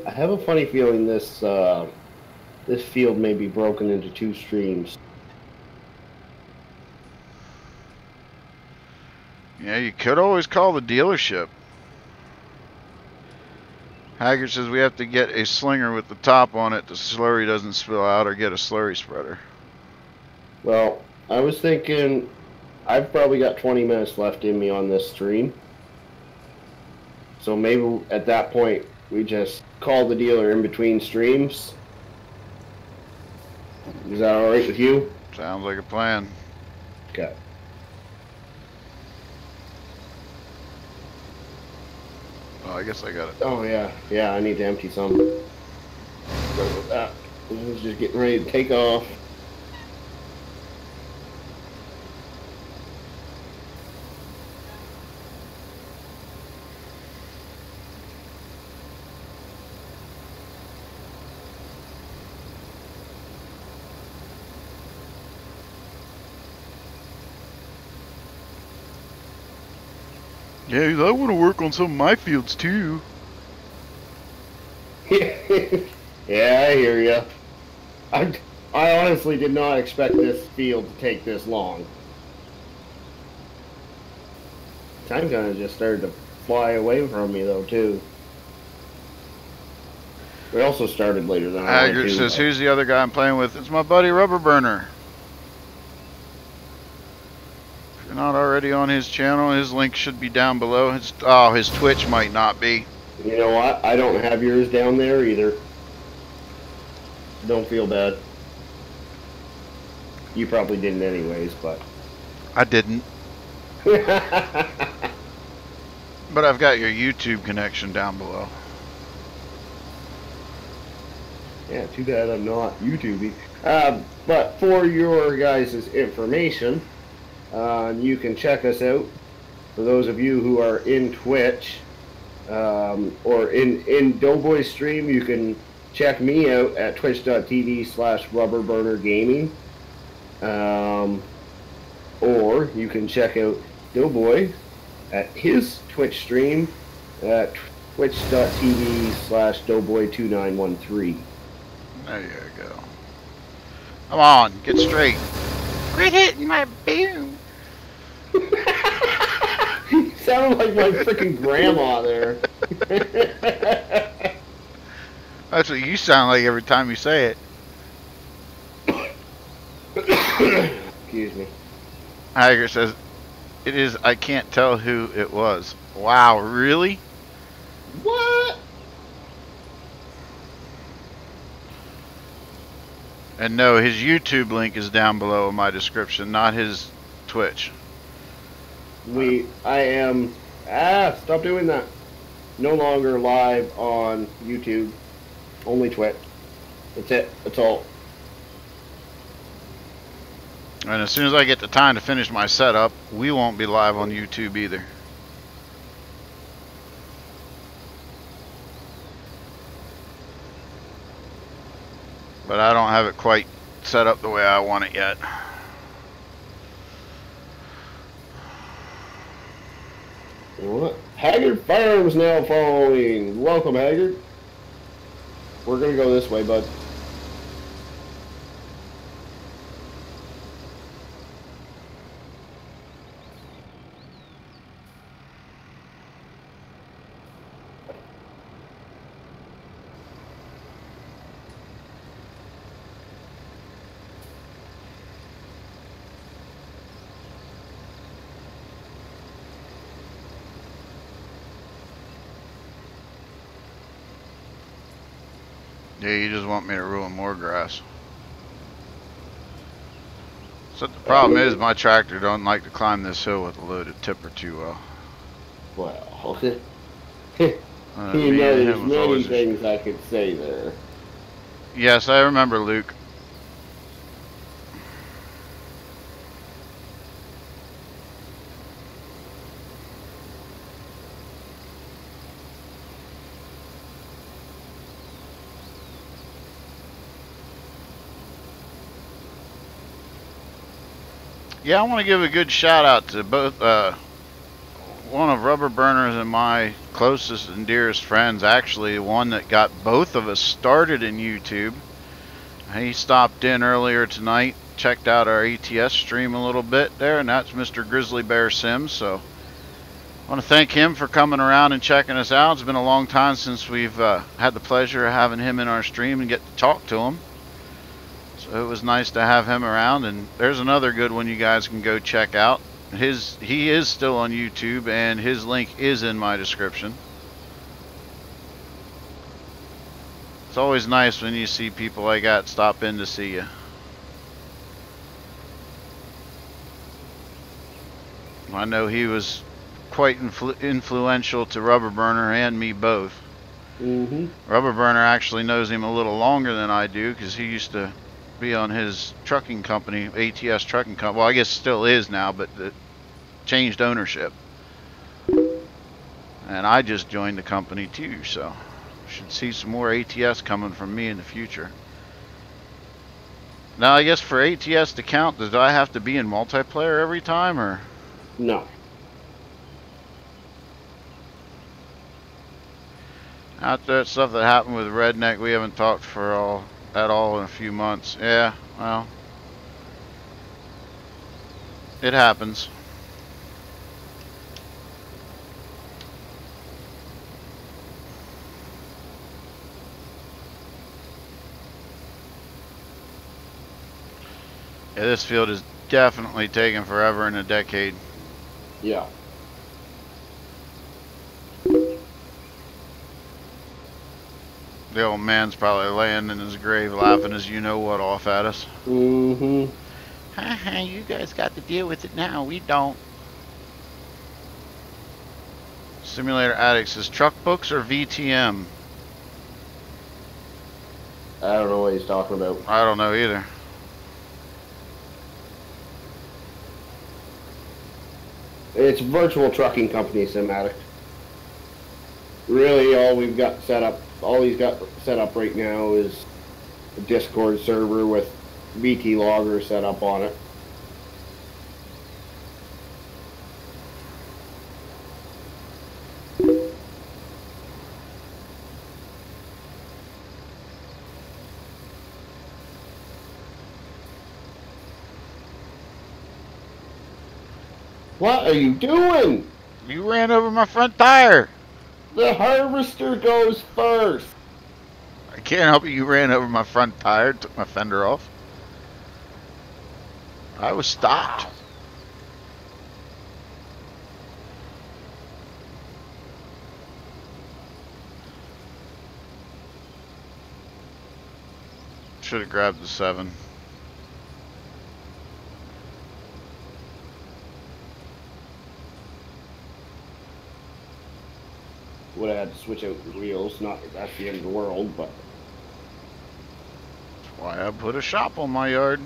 I have a funny feeling this this field may be broken into two streams. Yeah, you could always call the dealership. Haggard says we have to get a slinger with the top on it. The slurry doesn't spill out, or get a slurry spreader. Well, I was thinking I've probably got 20 minutes left in me on this stream. So maybe at that point we just call the dealer in between streams. Is that alright with you? Sounds like a plan. Okay. Oh, I guess I got it. Oh yeah, yeah, I need to empty some. Sorry about that. I was just getting ready to take off. Yeah, I want to work on some of my fields too. Yeah, I hear ya. I honestly did not expect this field to take this long. Time kind of just started to fly away from me, though, too. We also started later than I wanted Haggard to. says, who's the other guy I'm playing with? It's my buddy Rubberburner. If you're not already on his channel, his link should be down below. His Twitch might not be. You know what? I don't have yours down there either. Don't feel bad. You probably didn't anyways, but... I didn't. But I've got your YouTube connection down below. Yeah, too bad I'm not YouTubing. But for your guys' information, you can check us out. For those of you who are in Twitch, or in DoughBoy's stream, you can check me out at twitch.tv/rubberburner gaming. Or you can check out DoughBoy at his Twitch stream at twitch.tv/DoughBoy2913. There you go. Come on, get straight. Quit hitting my boom. You sound like my freaking grandma there. That's what you sound like every time you say it. Excuse me. Hager says, it is, I can't tell who it was. Wow, really? What? And no, his YouTube link is down below in my description, not his Twitch. I am... stop doing that. No longer live on YouTube. Only Twitch. That's it. That's all. And as soon as I get the time to finish my setup, we won't be live on YouTube either. But I don't have it quite set up the way I want it yet. What? Haggard Farms now following. Welcome, Haggard. We're gonna go this way, bud. Yeah, you just want me to ruin more grass. So the problem is my tractor don't like to climb this hill with a loaded tipper too well. Well, you know, there's many things I could say there. Yes, I remember, Luke. Yeah, I want to give a good shout out to both one of Rubberburner's and my closest and dearest friends, actually one that got both of us started in YouTube. He stopped in earlier tonight, checked out our ATS stream a little bit there, and that's Mr. Grizzly Bear Sims. So I want to thank him for coming around and checking us out. It's been a long time since we've had the pleasure of having him in our stream and get to talk to him. So it was nice to have him around, and there's another good one you guys can go check out. He is still on YouTube, and his link is in my description. It's always nice when you see people like that stop in to see you. I know he was quite influential to Rubberburner and me both. Rubberburner actually knows him a little longer than I do, because he used to be on his trucking company, ATS trucking company. Well, I guess still is now, but it changed ownership. And I just joined the company too, so should see some more ATS coming from me in the future. Now, I guess for ATS to count, does I have to be in multiplayer every time, or? No. After that stuff that happened with Redneck, we haven't talked for at all in a few months. Yeah, well, it happens. Yeah, this field is definitely taking forever and a decade. Yeah. The old man's probably laying in his grave laughing his you-know-what off at us. Mm-hmm. Haha, you guys got to deal with it now. We don't. Simulator Addict says truck books or VTM? I don't know what he's talking about. I don't know either. It's virtual trucking company, Simatic. Really, all we've got set up, all he's got set up right now is a Discord server with VT Logger set up on it. What are you doing? You ran over my front tire. The harvester goes first. I can't help it. You ran over my front tire, took my fender off. I was stopped. Should have grabbed the 7. Would have had to switch out the wheels. Not that that's the end of the world, but That's why I put a shop on my yard.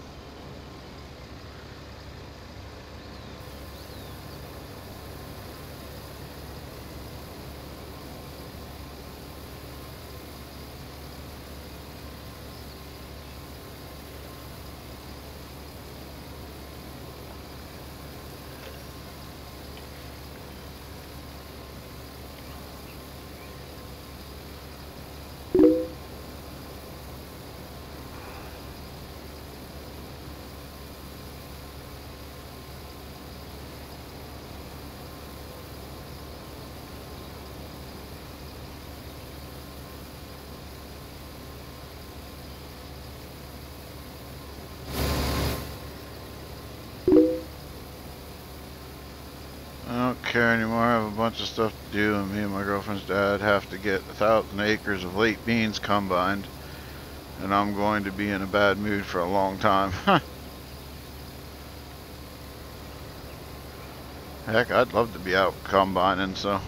I don't care anymore. I have a bunch of stuff to do, and me and my girlfriend's dad have to get 1,000 acres of late beans combined, and I'm going to be in a bad mood for a long time. Heck, I'd love to be out combining, so.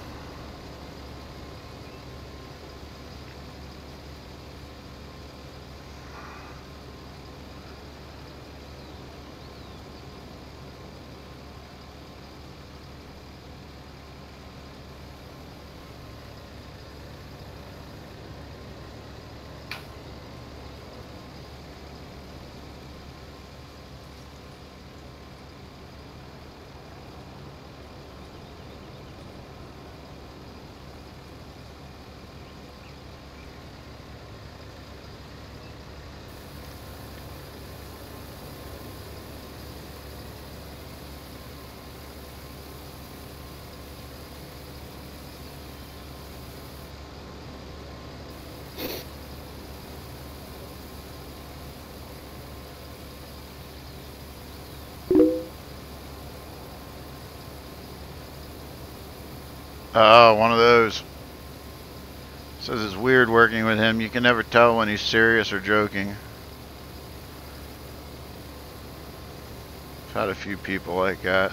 Oh, one of those. Says it's weird working with him. You can never tell when he's serious or joking. I've had a few people like that.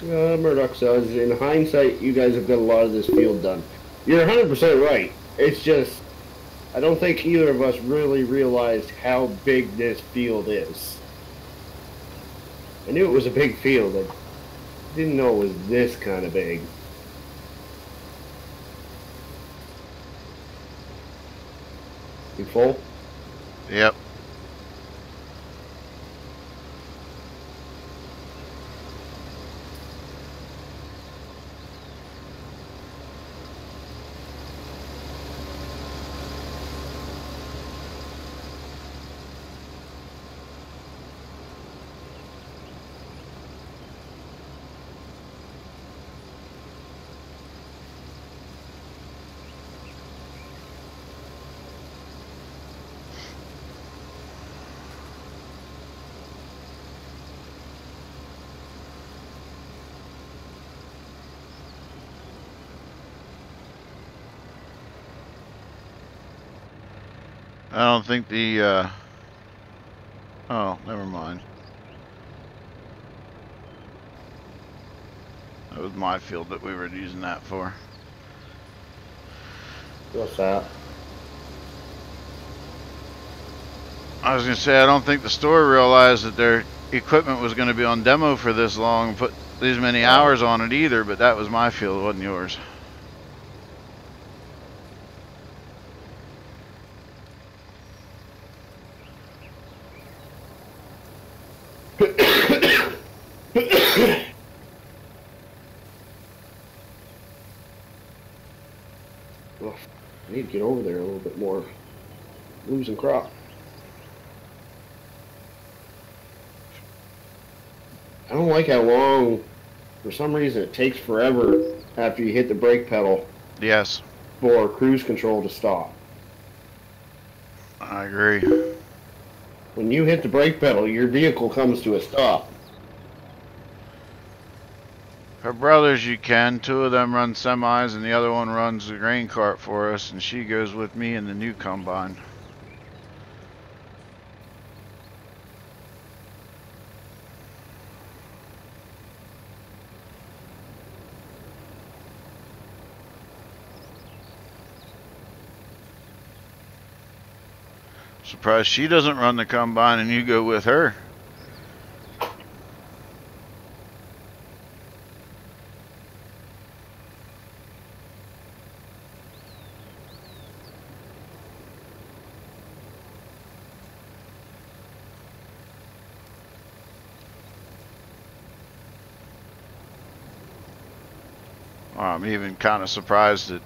Murdoch says, in hindsight, you guys have got a lot of this field done. You're 100% right. It's just, I don't think either of us really realized how big this field is. I knew it was a big field. I didn't know it was this kind of big. You full? Yep. I don't think the, oh, never mind. That was my field that we were using that for. What's that? I was going to say, I don't think the store realized that their equipment was going to be on demo for this long and put these many hours on it either, but that was my field, it wasn't yours. Well, I need to get over there a little bit more. Losing crop. I don't like how long, for some reason, it takes forever after you hit the brake pedal. Yes. For cruise control to stop. I agree. When you hit the brake pedal, your vehicle comes to a stop. Her brothers you can. Two of them run semis and the other one runs the grain cart for us, and she goes with me in the new combine. Surprised she doesn't run the combine and you go with her. I'm even kind of surprised that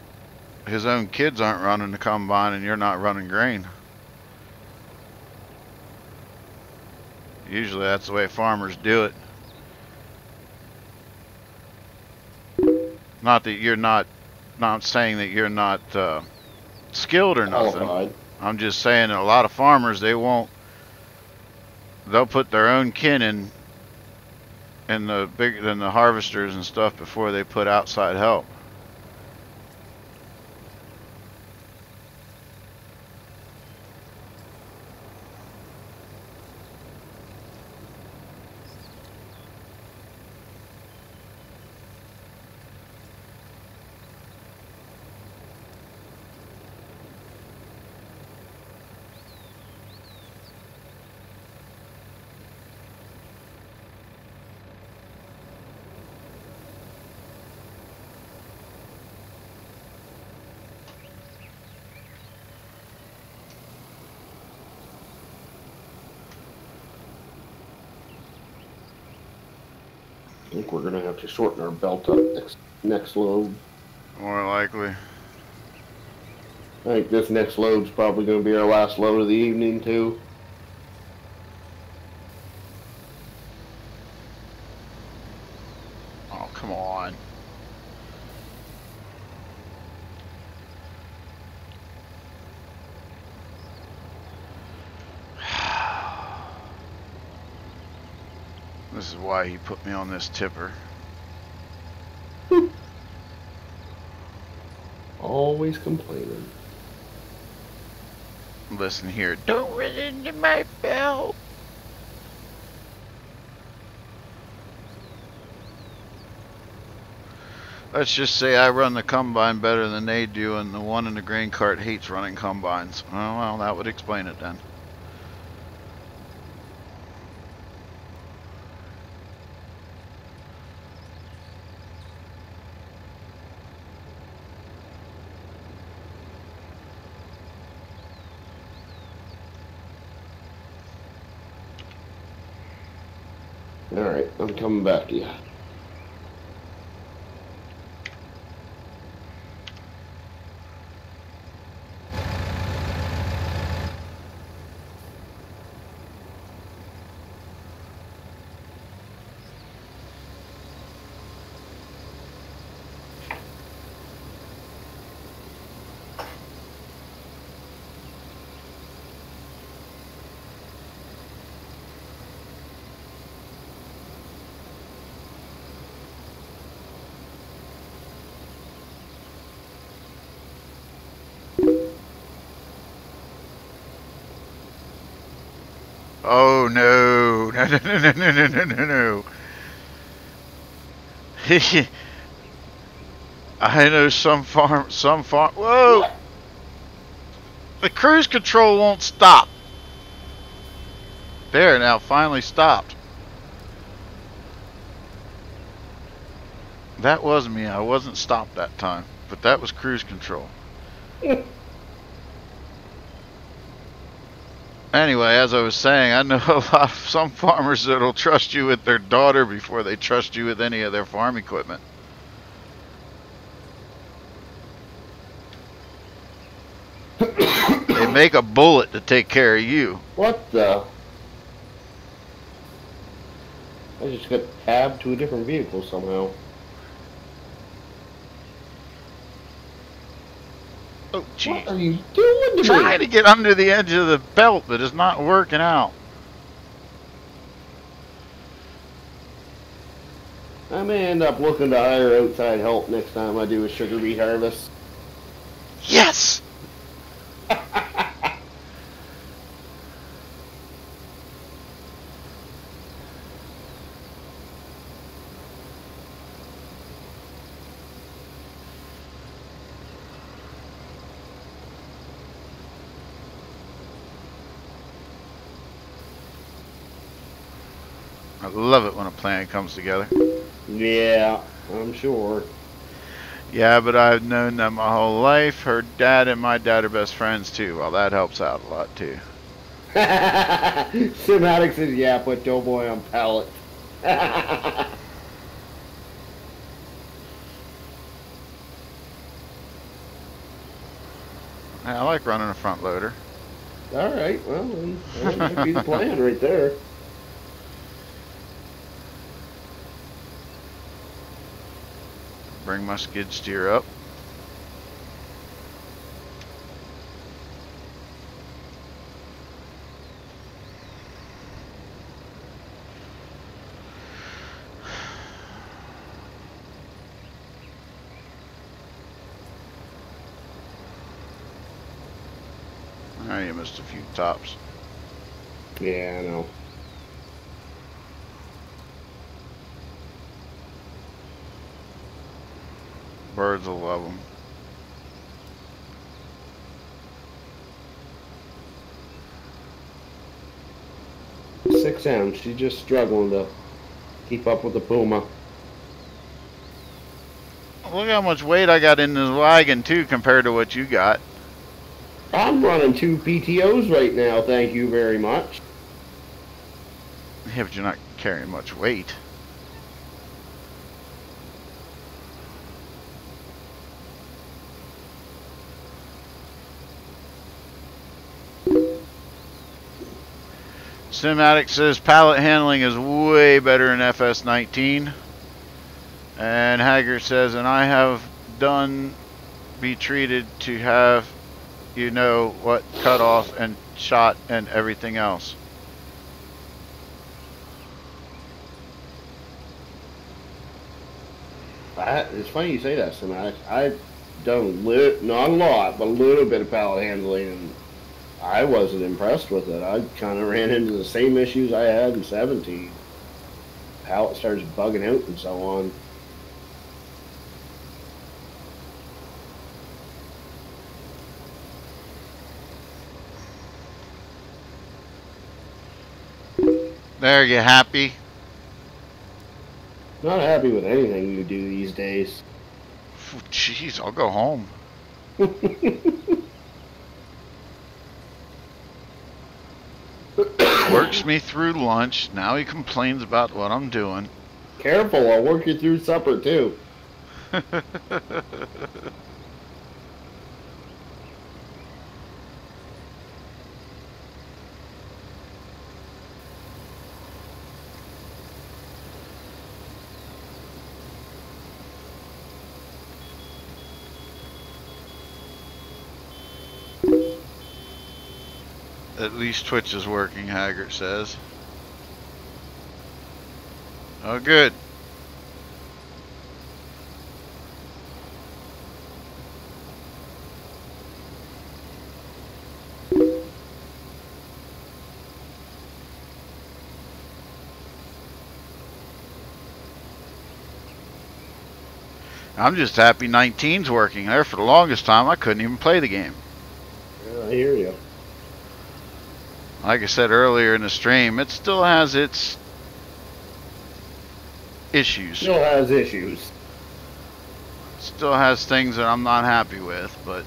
his own kids aren't running the combine and you're not running grain. Usually that's the way farmers do it. Not that you're not saying that you're not skilled or nothing. Qualified. I'm just saying that a lot of farmers, they'll put their own kin in the harvesters and stuff before they put outside help. I think we're going to have to shorten our belt up next load. More likely. I think this next load's probably going to be our last load of the evening, too. Oh, come on. This is why he put me on this tipper. Always complaining. Listen here. Don't run into my belt. Let's just say I run the combine better than they do, and the one in the grain cart hates running combines. Oh, well, that would explain it then. Alright, I'm coming back to you. Oh no! No! No! No! No! No! No! No! No! I know some farm. Whoa! What? The cruise control won't stop. There, now finally stopped. That was me. I wasn't stopped that time, but that was cruise control. Anyway, as I was saying, I know some farmers that'll trust you with their daughter before they trust you with any of their farm equipment. They make a bullet to take care of you. What the? I just got tabbed to a different vehicle somehow. Oh, gee. What are you doing to me? Trying to get under the edge of the belt, but it's not working out. I may end up looking to hire outside help next time I do a sugar beet harvest. Yes! I love it when a plan comes together. Yeah, I'm sure. Yeah, but I've known them my whole life. Her dad and my dad are best friends too. Well, that helps out a lot too. Cinematic says, yeah, put DoughBoy on pallet. I like running a front loader. Alright, well, then, that might be the plan right there. Bring my skid steer up. Oh, you missed a few tops. Yeah, I know. Birds will love them. Six M. She's just struggling to keep up with the Puma. Look how much weight I got in this wagon too compared to what you got. I'm running 2 PTOs right now, thank you very much. Yeah, but you're not carrying much weight. Cinematic says pallet handling is way better in FS19. And Haggard says, and I have done be treated to have, you know what, cut off and shot and everything else. It's funny you say that, Cinematic. I've done not a lot, but a little bit of pallet handling, and I wasn't impressed with it. I kind of ran into the same issues I had in 17. Pallet starts bugging out and so on. There, you happy? Not happy with anything you do these days. Jeez, I'll go home. Works me through lunch. Now he complains about what I'm doing. Careful, I'll work you through supper too. At least Twitch is working, Haggard says. Oh, good. I'm just happy 19's working. There for the longest time, I couldn't even play the game. Yeah, I hear you. Like I said earlier in the stream, it still has its issues. Still has issues. Still has things that I'm not happy with, but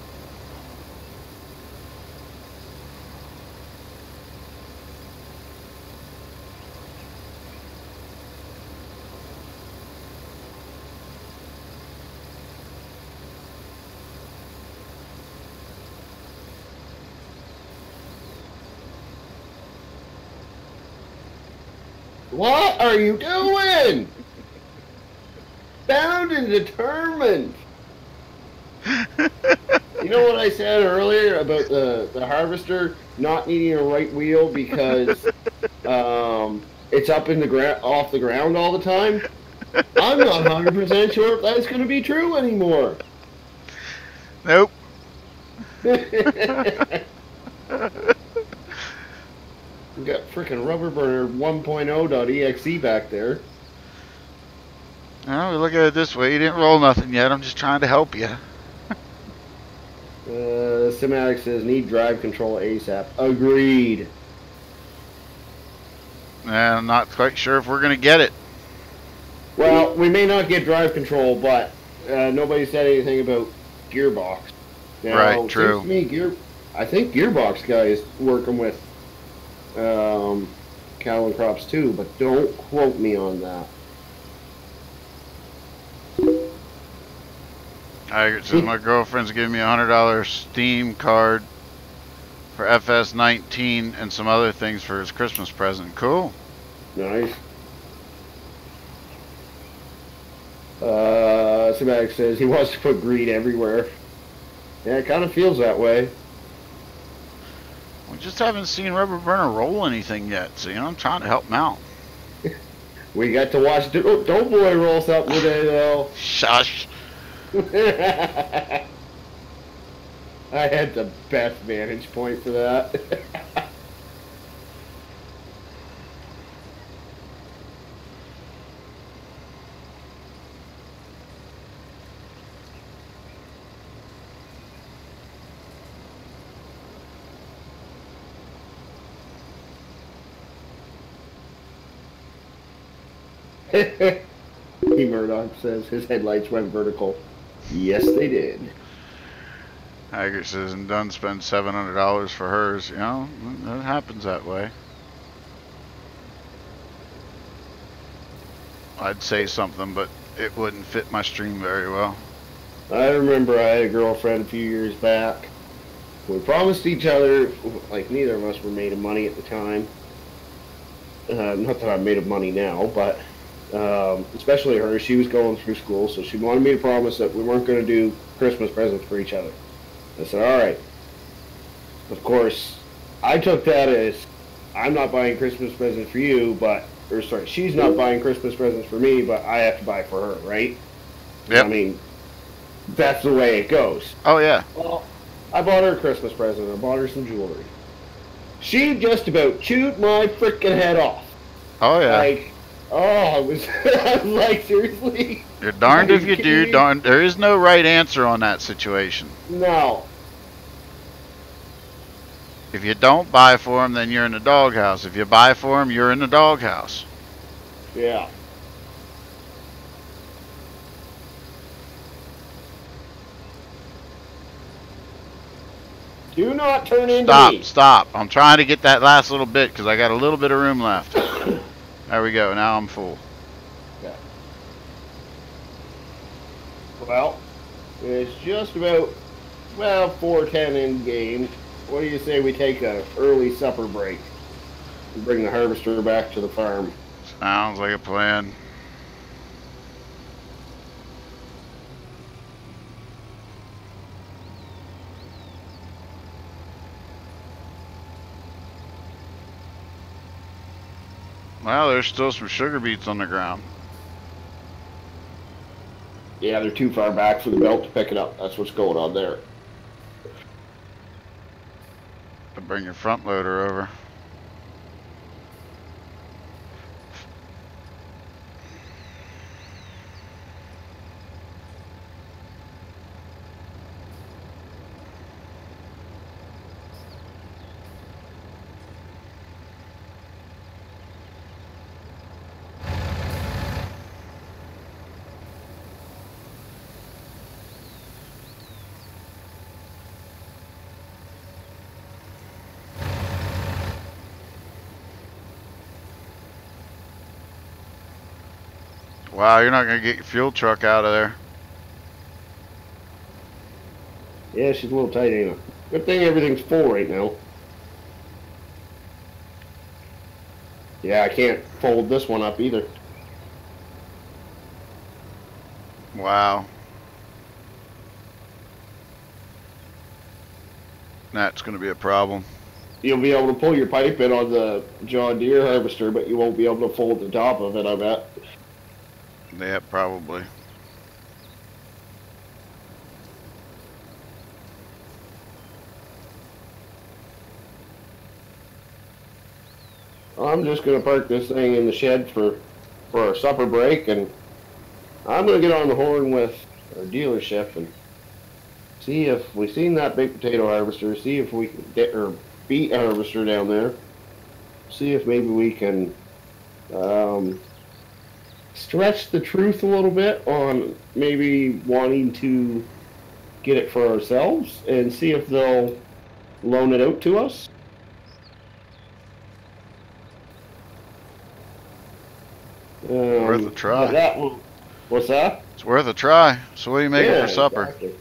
What are you doing? Bound and determined. You know what I said earlier about the harvester not needing a right wheel because it's up in the off the ground all the time? I'm not 100% sure if that's going to be true anymore. nope. We got frickin' Rubberburner 1.0.exe back there. Well, we look at it this way. You didn't roll nothing yet. I'm just trying to help you. Simatic says, need drive control ASAP. Agreed. And I'm not quite sure if we're going to get it. Well, we may not get drive control, but nobody said anything about gearbox. Now, Right, true. Seems to me, I think gearbox guy is working with cattle and crops too, but don't quote me on that. I said my girlfriend's giving me a $100 Steam card for FS19 and some other things for his Christmas present. Cool. Nice. Simatic says he wants to put greed everywhere. Yeah, it kind of feels that way. We just haven't seen Rubberburner roll anything yet, so I'm trying to help him out. We got to watch DoughBoy roll something today, though. Shush. I had the best vantage point for that. P. Murdoch says his headlights went vertical. Yes, they did. Haggard says, and Dunn spent $700 for hers. It happens that way. I'd say something, but it wouldn't fit my stream very well. I remember I had a girlfriend a few years back. We promised each other, like neither of us were made of money at the time. Not that I'm made of money now, but especially her, she was going through school, so she wanted me to promise that we weren't going to do Christmas presents for each other. I said, all right. Of course, I took that as I'm not buying Christmas presents for you, she's not buying Christmas presents for me, but I have to buy for her, right? Yep. I mean, that's the way it goes. Oh, yeah. Well, I bought her a Christmas present. I bought her some jewelry. She just about chewed my frickin' head off. Oh, yeah. Like, I was like, seriously? You're darned if you do, darned. There is no right answer on that situation. No. If you don't buy for them, then you're in the doghouse. If you buy for them, you're in the doghouse. Yeah. Do not turn into me. Stop. I'm trying to get that last little bit because I got a little bit of room left. There we go. Now I'm full. Okay. Well, it's just about, 4:10 in game. What do you say we take an early supper break and bring the harvester back to the farm? Sounds like a plan. Well, there's still some sugar beets on the ground. Yeah, they're too far back for the belt to pick it up. That's what's going on there. Bring your front loader over. Wow, you're not going to get your fuel truck out of there. Yeah, she's a little tight, ain't it? Good thing everything's full right now. Yeah, I can't fold this one up either. Wow. That's going to be a problem. You'll be able to pull your pipe in on the John Deere harvester, but you won't be able to fold the top of it, I bet. Yeah, probably. I'm just going to park this thing in the shed for our supper break, and I'm going to get on the horn with our dealership and see if we've seen that big potato harvester, see if we can get our beet harvester down there, see if maybe we can stretch the truth a little bit on maybe wanting to get it for ourselves and see if they'll loan it out to us. Worth a try. What's that? It's worth a try. So what are you making for supper? Exactly.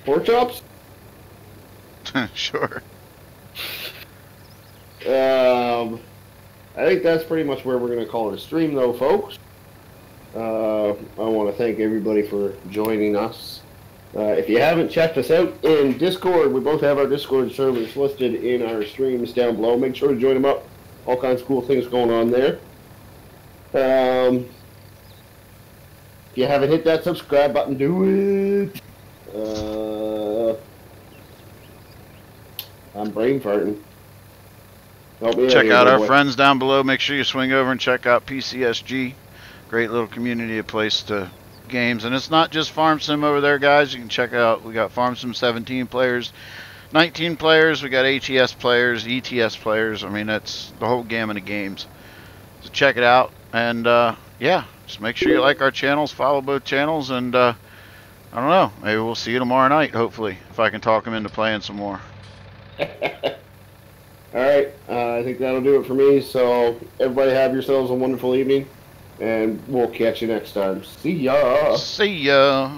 Pork chops? Sure. I think that's pretty much where we're going to call it a stream, though, folks. I want to thank everybody for joining us. If you haven't checked us out in Discord, we both have our Discord servers listed in our streams down below. Make sure to join them up. All kinds of cool things going on there. If you haven't hit that subscribe button, do it. I'm brain farting. Help me Check out out our friends down below. Make sure you swing over and check out PCSG. Great little community, a place to games. And it's not just Farm Sim over there, guys. You can check out, we got Farm Sim 17 players, 19 players, we got ATS players, ETS players. I mean, that's the whole gamut of games. So check it out. And yeah, just make sure you like our channels, follow both channels, and I don't know, maybe we'll see you tomorrow night, hopefully, if I can talk them into playing some more. Alright, I think that'll do it for me. So everybody have yourselves a wonderful evening, and we'll catch you next time. See ya! See ya!